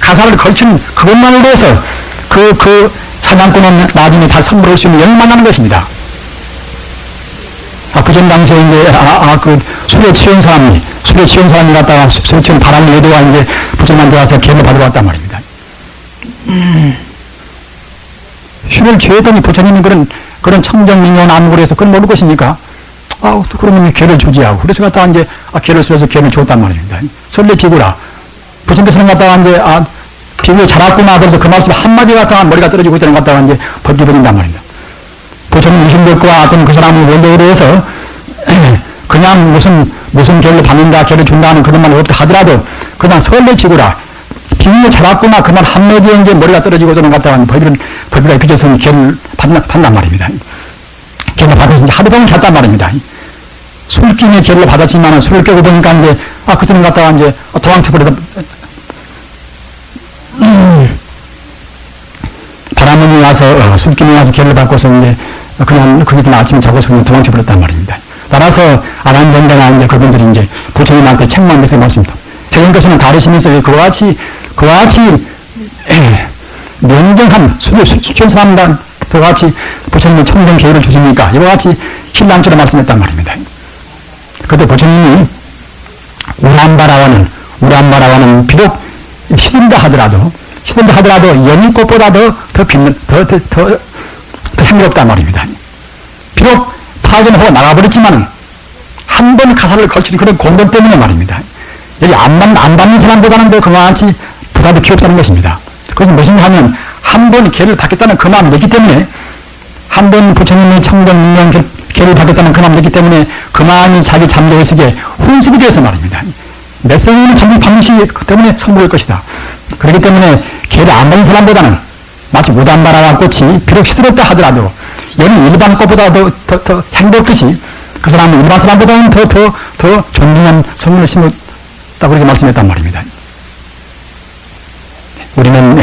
가사를 걸친 그것만으로 해서 그 사냥꾼은 나중에 다 선물할 수 있는 열만하는 것입니다. 그전 당시에 이제 그 술에 취한 사람이 갔다가 술에 취한 바람 외도와 이제 부처님한테 와서 계를 받으러 왔단 말입니다. 술을 취했더니 부처님이 그런 청정민원 안무를 해서 그걸 모를 것이니까 그러면 계를 주지 하고 그래서 갔다가 이제 계를 쓰면서 계를 줬단 말입니다. 설레 비구라 부처님께서는 갔다가 이제 비구 잘 왔구나 그래서 그 말씀 한마디 갔다가 머리가 떨어지고 있다는 갔다가 이제 벗겨버린단 말입니다. 부처님 유심력과 어떤 그 사람이 원력으로 해서 그냥 무슨 계를 받는다 계를 준다 하는 그런 말이 없다 하더라도 그냥 설레 지구라 비구를 잘 왔구나 그 말 한마디에 이제 머리가 떨어지고 저는 갔다가 벌비가 빚어서 계를 받는단 말입니다. 계를 받아서 이제 하루 종일 잤단 말입니다. 술김에 계를 받았지만 술을 깨고 보니까 이제 그때는 갔다가 이제 도망쳐버리다 바람이 와서 술김에 와서 계를 받고서 이제 그냥 그게 아침에 자고서 그냥 도망쳐버렸단 말입니다. 따라서 아란전자가 이제 그분들이 이제 부처님한테 책만 내서 말씀입니다. 저님께서는 다르시면서 그와 같이 명정한 술을 취한 사람과 그와 같이 부처님은 청정 계율을 주시니까 이와 같이 신랑처럼 말씀했단 말입니다. 그때 부처님이 우람바라와는 비록 시든다 하더라도 연꽃보다 더 향기롭단 말입니다. 비록 파견하고 나가버렸지만 한 번 가사를 걸치는 그런 공덕 때문에 말입니다. 여기 안 받는 사람보다는 더 그만치 보다 더 귀엽다는 것입니다. 그것은 무엇인가 하면 한 번 계를 받겠다는 그 마음이 있기 때문에 한 번 부처님의 청정 계를 받겠다는 그 마음이 있기 때문에 그만이 자기 잠재의식에 훈습이 되어서 말입니다. 몇 생에는 반드시 그 때문에 성불할 것이다. 그렇기 때문에 계를 안 받는 사람보다는 마치 우담바라와 꽃이 비록 시들었다 하더라도 여는 일반 꽃보다 더 행복듯이 그 사람은 일반 사람보다는 더 존중한 성문을 심었다고 그렇게 말씀했단 말입니다. 우리는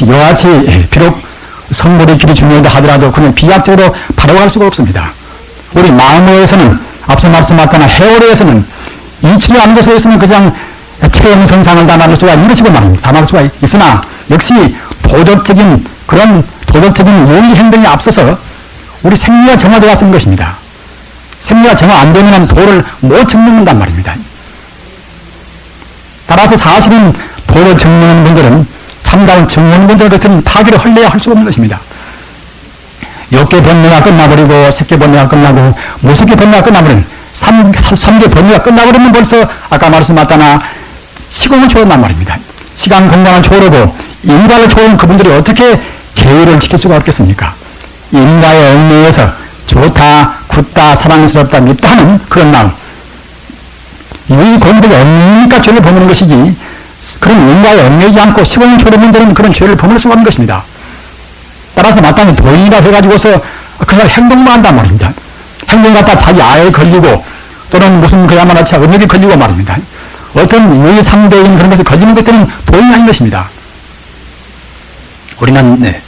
이와 같이 비록 성불의 길이 중요하다 하더라도 그냥 비약적으로 바라볼 수가 없습니다. 우리 마음으로에서는 앞서 말씀하셨거나 해오로에서는 이치를 아는 것에 있으면 그냥 체험성상을 다 나눌 수가 있는 것이고 말입니다. 다 나눌 수가 있으나 역시 도덕적인 윤리 행동에 앞서서 우리 생리가 정화되어 왔은 것입니다. 생리가 정화 안 되면 도를 못 정립는단 말입니다. 따라서 사실은 도를 정리하는 분들은 참다운 정리분들 같은 타기를 헐래야 할 수가 없는 것입니다. 6개 번뇌가 끝나버리고 새끼 번뇌가 끝나고 무색계 번뇌가 끝나버리는 3개 번뇌가 끝나버리면 벌써 아까 말씀하셨다나 시공을 초월한단 말입니다. 시간 공간을 초월하고 인과를 초월한 그분들이 어떻게 계율을 지킬 수가 없겠습니까? 인과의 얽매여서 좋다 굳다, 사랑스럽다, 밉다 하는 그런 마음. 이 공덕이 얽매이니까 죄를 범하는 것이지, 그런 인과에 얽매이지 않고 15년 초래면 되는 그런 죄를 범할 수가 없는 것입니다. 따라서 마땅히 도인이라 해가지고서 그 사람 행동만 한단 말입니다. 행동 갖다 자기 아에 걸리고 또는 무슨 그야말로 음욕에 걸리고 말입니다. 어떤 유의 상대인 그런 것에 걸리는 것들은 도인이 아닌 것입니다. 우리는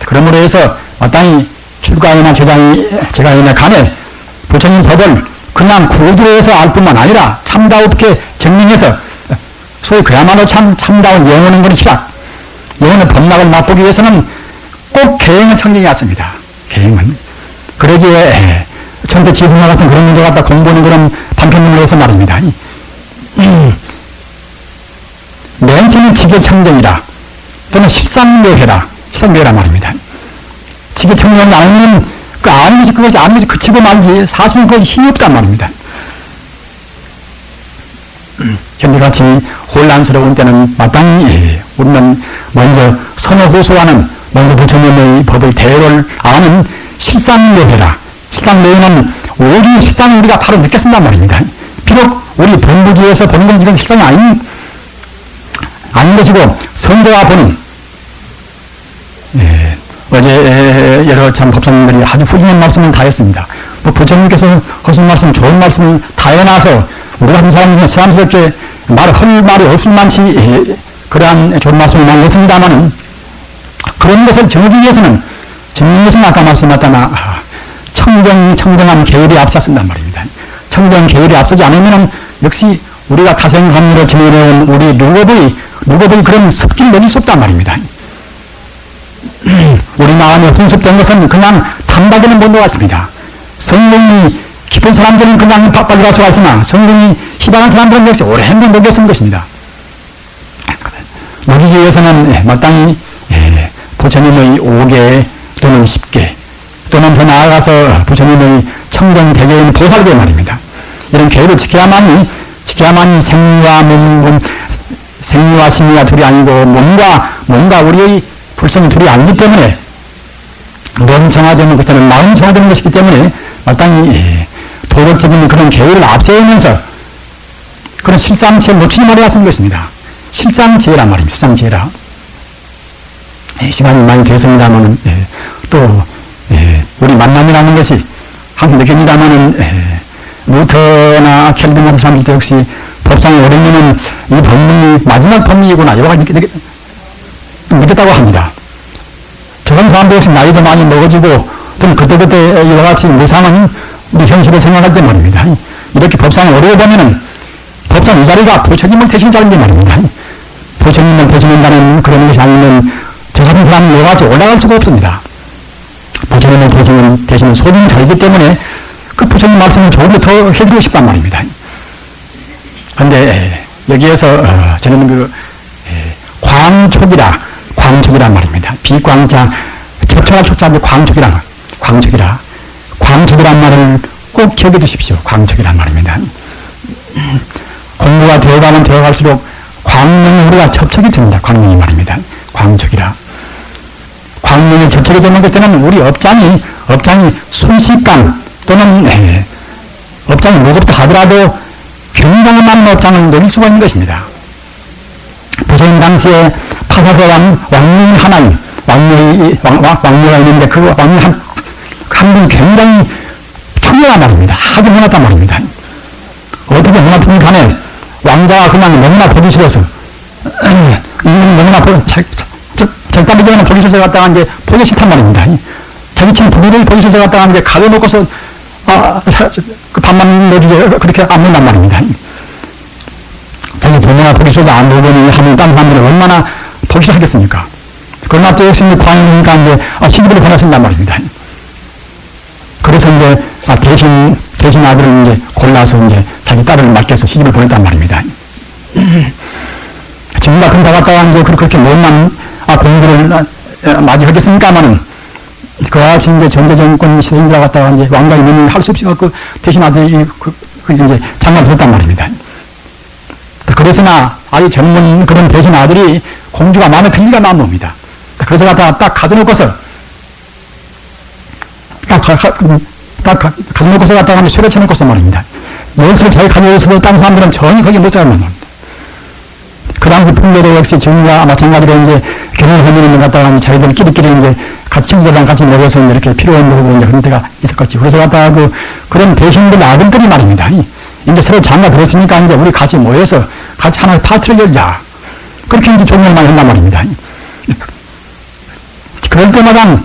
그러므로 해서 마땅히 출가이나 제가이나 간에 부처님 법을 그냥 구두로 해서 알 뿐만 아니라 참다롭게 증명해서 소위 그야말로 참다운 영원한 것은 희락, 영원의 법락을 맛보기 위해서는 꼭 계행을 청정해야 했습니다. 계행은. 그러기에 천대지승과 같은 그런 문제 갖다 공부하는 그런 반편문을 해서 말입니다. 맨 처음에 지계청정이라 또는 실상묘해라, 실상묘해라 말입니다. 지계청정이 아니면 그 아는 것이 그치고 말지 사실은 그것이 힘이 없단 말입니다. 현재같이 혼란스러운 때는 마땅히 우리는 먼저 선호호소하는 먼저 부처님의 법의 대로를 아는 실상묘해라. 실상묘해는 오직 실상을 우리가 바로 느꼈습니다 말입니다. 비록 우리 본부지에서 보는 건 지금 실상이 아닌 것이고 성도와 보는 어제 여러 참 법사님들이 아주 훌륭한 말씀을 다 했습니다. 부처님께서 하신 말씀, 좋은 말씀을 다 해놔서 우리가 한 사람은 새삼스럽게 할 말이 없을 만치 그러한 좋은 말씀을 많이 했습니다만 그런 것을 정하기 위해서는 아까 말씀하셨다나 청정한 계율이 앞섰단 말입니다. 청정 계율이 앞서지 않으면 역시 우리가 가생합리로 지내려온 우리 류겁의 그런 습기를 넘길 수 없단 말입니다. 우리 마음에 혼습된 것은 그냥 탐박이는 본도 같습니다. 성령이 깊은 사람들은 그냥 빨리 갈 수가 있으나 성령이 희박한 사람들은 역시 오래 행동 녹여 쓴 것입니다. 녹이기 위해서는 마땅히 부처님의 5개 또는 10개 또는 더 나아가서 부처님의 청정 대개인 보살계 말입니다. 이런 계율을 지켜야만이 생리와 심리가 둘이 아니고 몸과 우리의 불성이 둘이 아니기 때문에 몸 정화되는 것은 마음 정화되는 것이기 때문에 마땅히 도덕적인 그런 계율을 앞세우면서 그런 실상지혜를 놓치지 말아야 하는 것입니다. 실상지혜란 말입니다. 실상지혜라. 시간이 많이 됐습니다만은 또 우리 만남이라는 것이 항상 느낍니다만은 루터나 켈빈 같은 사람들도 역시 법상에 오르면은 이 법문이 마지막 법문이구나 여러 가지 느꼈다고 합니다. 저런 사람도 역시 나이도 많이 먹어지고 또는 그때그때 여러 가지 무상은 우리 현실을 생각할 때 말입니다. 이렇게 법상에 오르게 되면은 법상 이 자리가 부처님을 대신 자리인데 말입니다. 부처님을 대신한다는 그런 것이 아니면 저 같은 사람은 여러 가지 올라갈 수가 없습니다. 부처님을 대신은 소중한 자리이기 때문에 그 부처님 말씀을 조금 더 해드리고 싶단 말입니다. 그런데 여기에서 저는 광촉이란 말입니다. 비광자, 적철할 촉자인데 광촉이란 말을 꼭 기억해 두십시오. 광촉이란 말입니다. 공부가 되어가면 되어갈수록 광명에 우리가 접촉이 됩니다. 광명이 말입니다. 광명에 접촉이 되는 것 때는 우리 업장이 순식간 또는 업장이 무겁다 하더라도 굉장히 많은 업장을 누릴 수가 있는 것입니다. 부처님 당시에 파사서 왕릉 하나님, 왕녀가 있는데 그 왕녀 한 분 굉장히 충분한 말입니다. 아주 문화단 말입니다. 어떻게 문화풍이 간에 왕자가 그냥 너무나 보기 싫어서 너무나 적당히 전에 보기 싫어서 갔다가 이제 보기 싫단 말입니다. 자기 친 부부를 보기 싫어서 갔다가 이제 가려놓고서 그 밥만 내주죠. 그렇게 안 먹는단 말입니다. 자기 부모가 보기 싫어서 안 보더니 하면 다른 사람들은 얼마나 보기 싫어하겠습니까? 그러나 또 역시 광이니까 이제 시집을 보내신단 말입니다. 그래서 이제 대신 아들을 이제 골라서 이제 자기 딸을 맡겨서 시집을 보냈단 말입니다. 지금 같은 다 갔다가 이제 그렇게 못난 공부를 맞이하겠습니까만은 그와 같이 이제 전제정권 시대인들 갔다가 이제 왕가 있는 할 수 없이 갖고 대신 아들이 이제 장관 됐단 말입니다. 그래서나 아주 젊은 그런 대신 아들이 공주가 마음에 들 리가 마음입니다. 그래서 갖다가 딱 가져놓고서 딱 가져놓고서 갔다가 술에 쳐놓고서 말입니다. 열쇠를 자기 가져오서도 다른 사람들은 전혀 거기 못 잡는 겁니다. 그 당시 풍조도 역시 지금과 마찬가지로 이제 결혼하면 갖다가 자기들 끼리끼리 이제 같이 친구들이랑 같이 모여서 이렇게 필요한 거고 이제 그런 때가 있었겠지. 그래서 갖다가 그런 배신들 아들들이 말입니다. 이제 서로 장가 들었으니까 이제 우리 같이 모여서 같이 하나의 파티를 열자. 그렇게 이제 조명을 많이 한단 말입니다. 그럴 때마다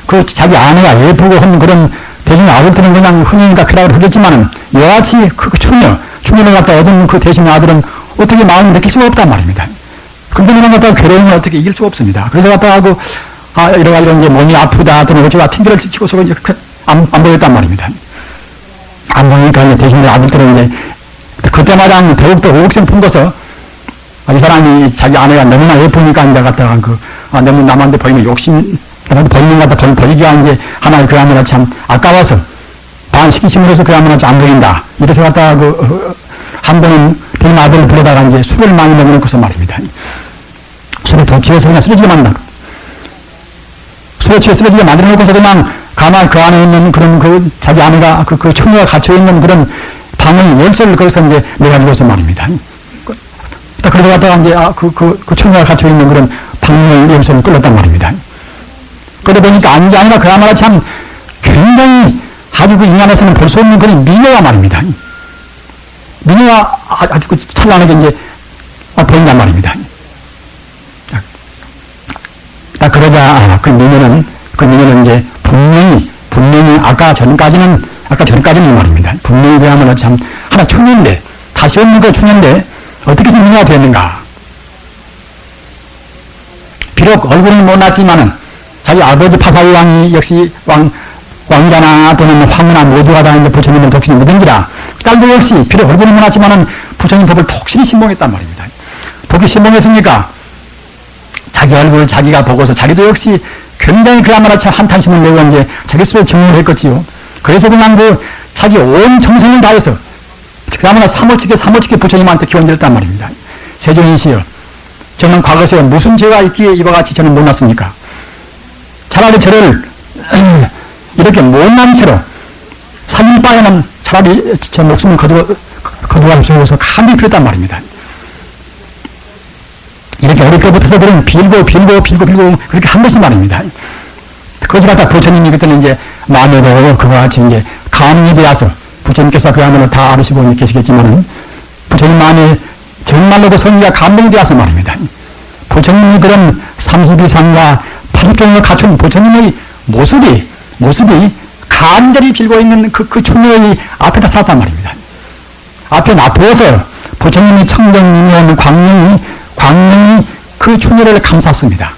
그 자기 아내가 예쁘고 한 그런 대신 아들들은 그냥 흔히니까 그라고 하겠지만은 이와 같이 그 추녀를 갖다 얻은 그 대신 아들은 어떻게 마음을 느낄 수가 없단 말입니다. 그런 데는 갖다가 괴로움을 어떻게 이길 수가 없습니다. 그래서 갖다가 이런 이제 몸이 아프다 또는 어쩌다 핑계를 치고서 이제 안 보였단 말입니다. 안 보니까 이제 대신 아들들은 이제 그때마다 더욱더 의욕심 품고서 이 사람이 자기 아내가 너무나 예쁘니까 이제 갖다가 너무 남한테 보이면 욕심 남한테 보이는 것 같다 보이기가 이제 하나의 그 아내가 참 아까워서 반시키심으로 해서 그 아내가 안 보인다. 이래서 갖다가 한 번은 대인 아들을 불러다가 이제 술을 많이 먹어놓고서 말입니다. 술을 더 취해서 그냥 쓰러지게 만든다. 술에 취해 쓰러지게 만들어놓고서 그냥 가만히 그 안에 있는 그런 자기 아내가 그 처녀가 갇혀있는 그런 방의 열쇠를 거기서 이제 내가지고서 말입니다. 그러다 갔다가 이제 그 처녀가 갇혀있는 그런 방의 열쇠를 끌었단 말입니다. 그러다 보니까 아니라 그야말로 참 굉장히 아주 그 인간에서는 볼 수 없는 그런 미녀가 말입니다. 미녀가 아주 그 찬란하게 이제 보인단 말입니다. 딱 그러자 그 미녀는 이제 분명히 아까 전까지는 말입니다. 분명히 그야말로 참 하나 초년인데 다시 없는 그 초년인데 어떻게 해서 미녀가 되었는가. 비록 얼굴은 못났지만은 자기 아버지 파사위 왕이 역시 왕자나 또는 황후나 모두가 다 이제 부처님을 독신히 묻은기라 딸도 역시 비록 얼굴은 못났지만은 부처님 법을 독신히 신봉했단 말입니다. 독이 신봉했으니까 자기 얼굴을 자기가 보고서 자기도 역시 굉장히 그야말로 참 한탄심을 내고 이제 자기 스스로 증명을 했겠지요. 그래서 그냥 자기 온 정성을 다해서 그야말로 사모치게 부처님한테 기원드렸단 말입니다. 세존이시여, 저는 과거에 무슨 죄가 있기에 이와 같이 저는 못났습니까? 차라리 저를 이렇게 못난 채로 살릴 바에는 차라리 제 목숨을 거두어서 감히 빌었단 말입니다. 이렇게 어릴 때부터 그런 빌고 그렇게 한 것이 말입니다. 그것을 갖다 부처님이 그때는 이제 마음에도 그와 같이 이제 감이 되어서 부처님께서 그야말로 다 알으시고 계시겠지만은 부처님 마음에 정말로 그 성의가 감동되어서 말입니다. 부처님이 그런 32상과 80종을 갖춘 부처님의 모습이 간절히 빌고 있는 그 충녀의 앞에 나타났단 말입니다. 앞에 나타나서 부처님이 청정이면 광명이 그 충녀를 감쌌습니다.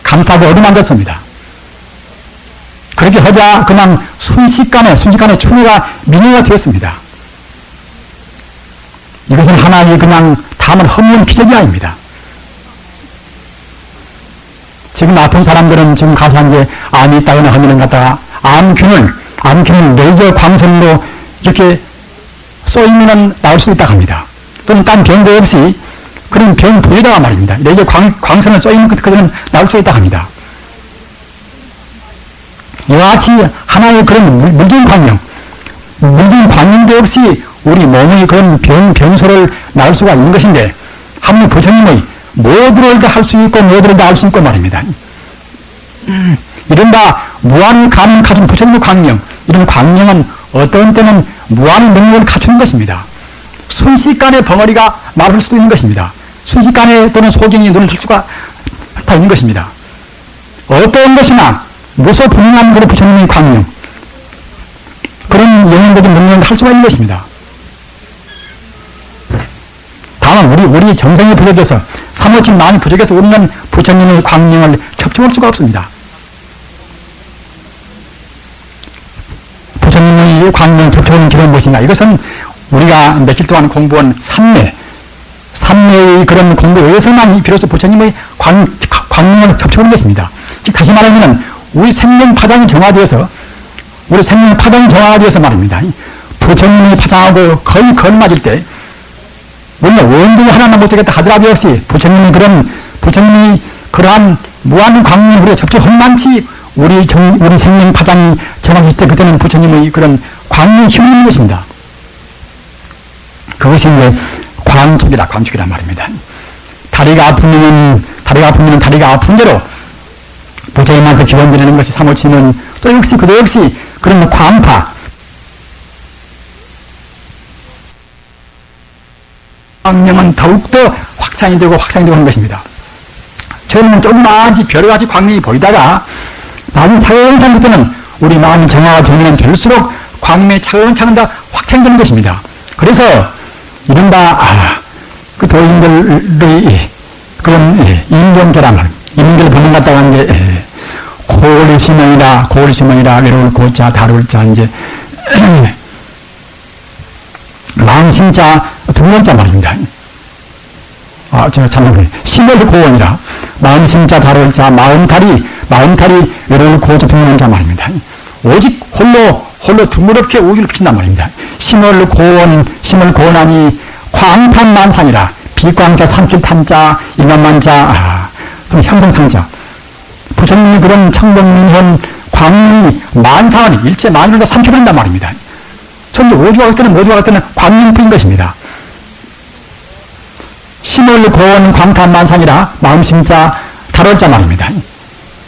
감싸고 얻어만졌습니다. 그렇게 하자 그냥 순식간에 충녀가 미녀가 되었습니다. 이것은 하나의 그냥 다만 허무한 기적이 아닙니다. 지금 아픈 사람들은 지금 가서 이제 암이 있다거나 하면은 갖다가 암균을 레이저 광선으로 이렇게 쏘이면은 나올 수 있다고 합니다. 또는 딴 병도 없이 그런 병 부위다가 말입니다. 레이저 광선을 쏘이면 그들은 나올 수 있다고 합니다. 이와 같이 하나의 그런 물질 광명도 없이 우리 몸의 그런 병소를 나올 수가 있는 것인데 하물며 부처님의 모두를 다 할 수 있고 모두를 다 할 수 있고 말입니다. 이른바 무한 가능 갖춘 부처님의 광명, 이런 광명은 어떤 때는 무한 능력을 갖추는 것입니다. 순식간에 벙어리가 말할 수도 있는 것입니다. 순식간에 또는 소경이 눈을 뜰 수가 다 있는 것입니다. 어떤 것이나 무소분명한 그런 부처님의 광명, 그런 영혼적인 능력을 할 수가 있는 것입니다. 다만 우리 정성이 부족해서 사모친 마음이 부족해서 우리는 부처님의 광명을 접촉할 수가 없습니다. 부처님의 광명 접촉하는 길은 무엇인가? 이것은 우리가 며칠 동안 공부한 삼매의 그런 공부에 의해서만 비로소 부처님의 광명을 접촉하는 것입니다. 즉 다시 말하면 우리 생명 파장이 정화되어서 말입니다. 부처님이 파장하고 거의 걸맞을 때 물론 원등이 하나만 못되겠다 하더라도 역시 부처님이 그러한 무한 광명을 우리가 접촉 험만치 우리 생명 파장이 정확했을 때 그때는 부처님의 그런 광명이 힘이 있는 것입니다. 그것이 이제 광촉이란 말입니다. 다리가 아프면 다리가 아픈 대로 부처님한테 기원 드리는 것이 사모치는 또 역시 그런 광파, 광명은 더욱더 확장이 되고 하는 것입니다. 처음에는 조그마한 별같이 광명이 보이다가 나중에 차근차근부터는 우리 마음이 정화가 되면 될수록 광명이 차근차근 다 확장되는 것입니다. 그래서 이른바 그 도인들의 그런 인경계란 말, 인경계를 보는 것 같다고 하는 게 고울심원이라 외로울 고자 다룰 자 이제 마음심자 두 번째 말입니다. 제가 잘못했네요. 심을 고원이라 마음심자 다룰 자 마음탈이 외로울 고자 두 번째 말입니다. 오직 홀로 드무럽게 우주를 피친단 말입니다. 심을 고원하니 광탄만상이라 비광자 삼킬탄자 일만만자 그럼 형성상자 부처님이 그런 청정민현 광명이 만상하니 일체 만유를 다 삼켜버린단 말입니다. 천지 오주가 갈 때는 모두가 갈 때는 광명뿐인 것입니다. 심을 고원 광탄만상이라 마음심자 다룰자 말입니다.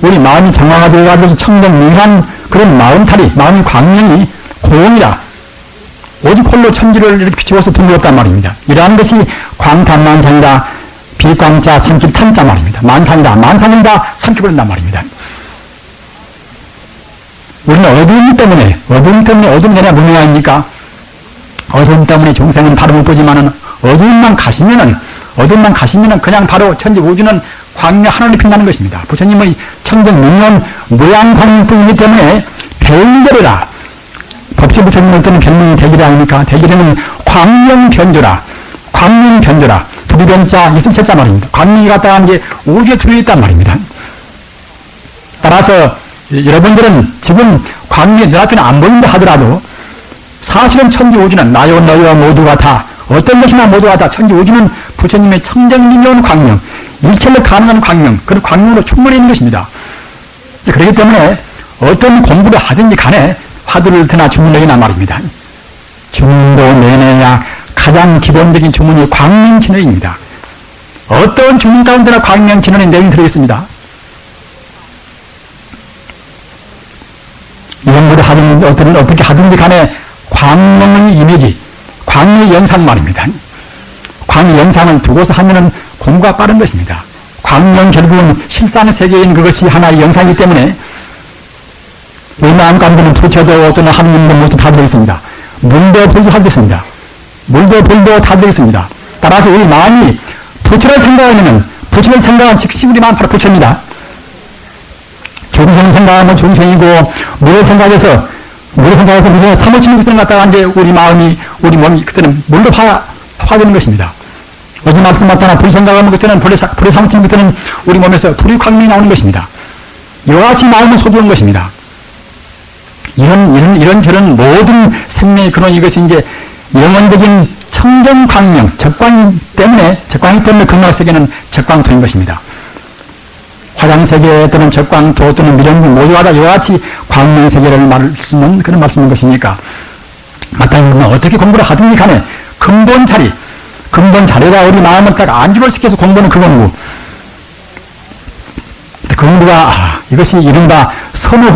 우리 마음이 정화가 되어가지고 청정민한 그런 마음이 광명이 고원이라 오직 홀로 천지를 이렇게 비추어서 드물었단 말입니다. 이러한 것이 광탄만상이라 비광자 삼킬탄자 말입니다. 만상은 다 삼켜버린단 말입니다. 우리는 어두움 때문에 어둠이 내냐 무명화입니까? 어두움 때문에 종생은 바로 못 보지만은 어두움만 가시면은 그냥 바로 천지 우주는 광명 하늘이 빛나는 것입니다. 부처님의 청정명령 무양광뿐이기 때문에 대일결이라 법시 부처님은 어떤 별명이 대결이 아닙니까? 대결에는 광명변조라 두리변자 있을체자 말입니다. 광명이 갖다가 이제 우주에 들어있단 말입니다. 따라서 여러분들은 지금 광명이 내 앞에는 안 보인다 하더라도 사실은 천지 우주는 나요 너희와 모두가 다 어떤 것이나 모두가 다 천지 우주는 부처님의 청정미묘한 광명, 일체로 가능한 광명, 그런 광명으로 충분히 있는 것입니다. 그렇기 때문에 어떤 공부를 하든지 간에 화두를 드나 주문력이나 말입니다. 주문도 내내야 가장 기본적인 주문이 광명진언입니다. 어떤 주문 가운데나 광명진언의 내용이 들어있습니다. 연구를 하든 어떻게 하든지 간에 광명의 이미지, 광명의 영상 말입니다. 광명 영상을 두고서 하면은 공부가 빠른 것입니다. 광명 결국은 실상의 세계인 그것이 하나의 영상이기 때문에 우리 마음 가운데는 부처도 어떤 하느님도 모두 다 들어있습니다. 물도 불도 다 들어있습니다. 물도 불도 다 들어있습니다. 따라서 우리 마음이 부처를 생각하면 부처를 생각한 즉시 우리 마음 바로 부처입니다. 중생 생각하면 중생이고 물을 생각해서 무슨 사무치는 것을 갖다가 이제 우리 몸이 그때는 물로 파되는 것입니다. 어제 말씀 맞다나 불 생각하면 그때는 불에 사무치는 그때는 우리 몸에서 불이 광명이 나오는 것입니다. 이와 같이 마음은 소중한 것입니다. 이런 저런 모든 생명의 근원 이것이 이제 영원적인 청정광명, 적광이 때문에 극락세계는 적광토인 것입니다. 화장세계 또는 적광토 또는 미련국 모두가 다 이와 같이 광명세계를 말씀은 그런 말씀인 것이니까 마땅히 어떻게 공부를 하든지 간에 근본 자리가 우리 마음을 딱 안주를 시켜서 공부는 그 공부. 그 공부가 이것이 이른바 선호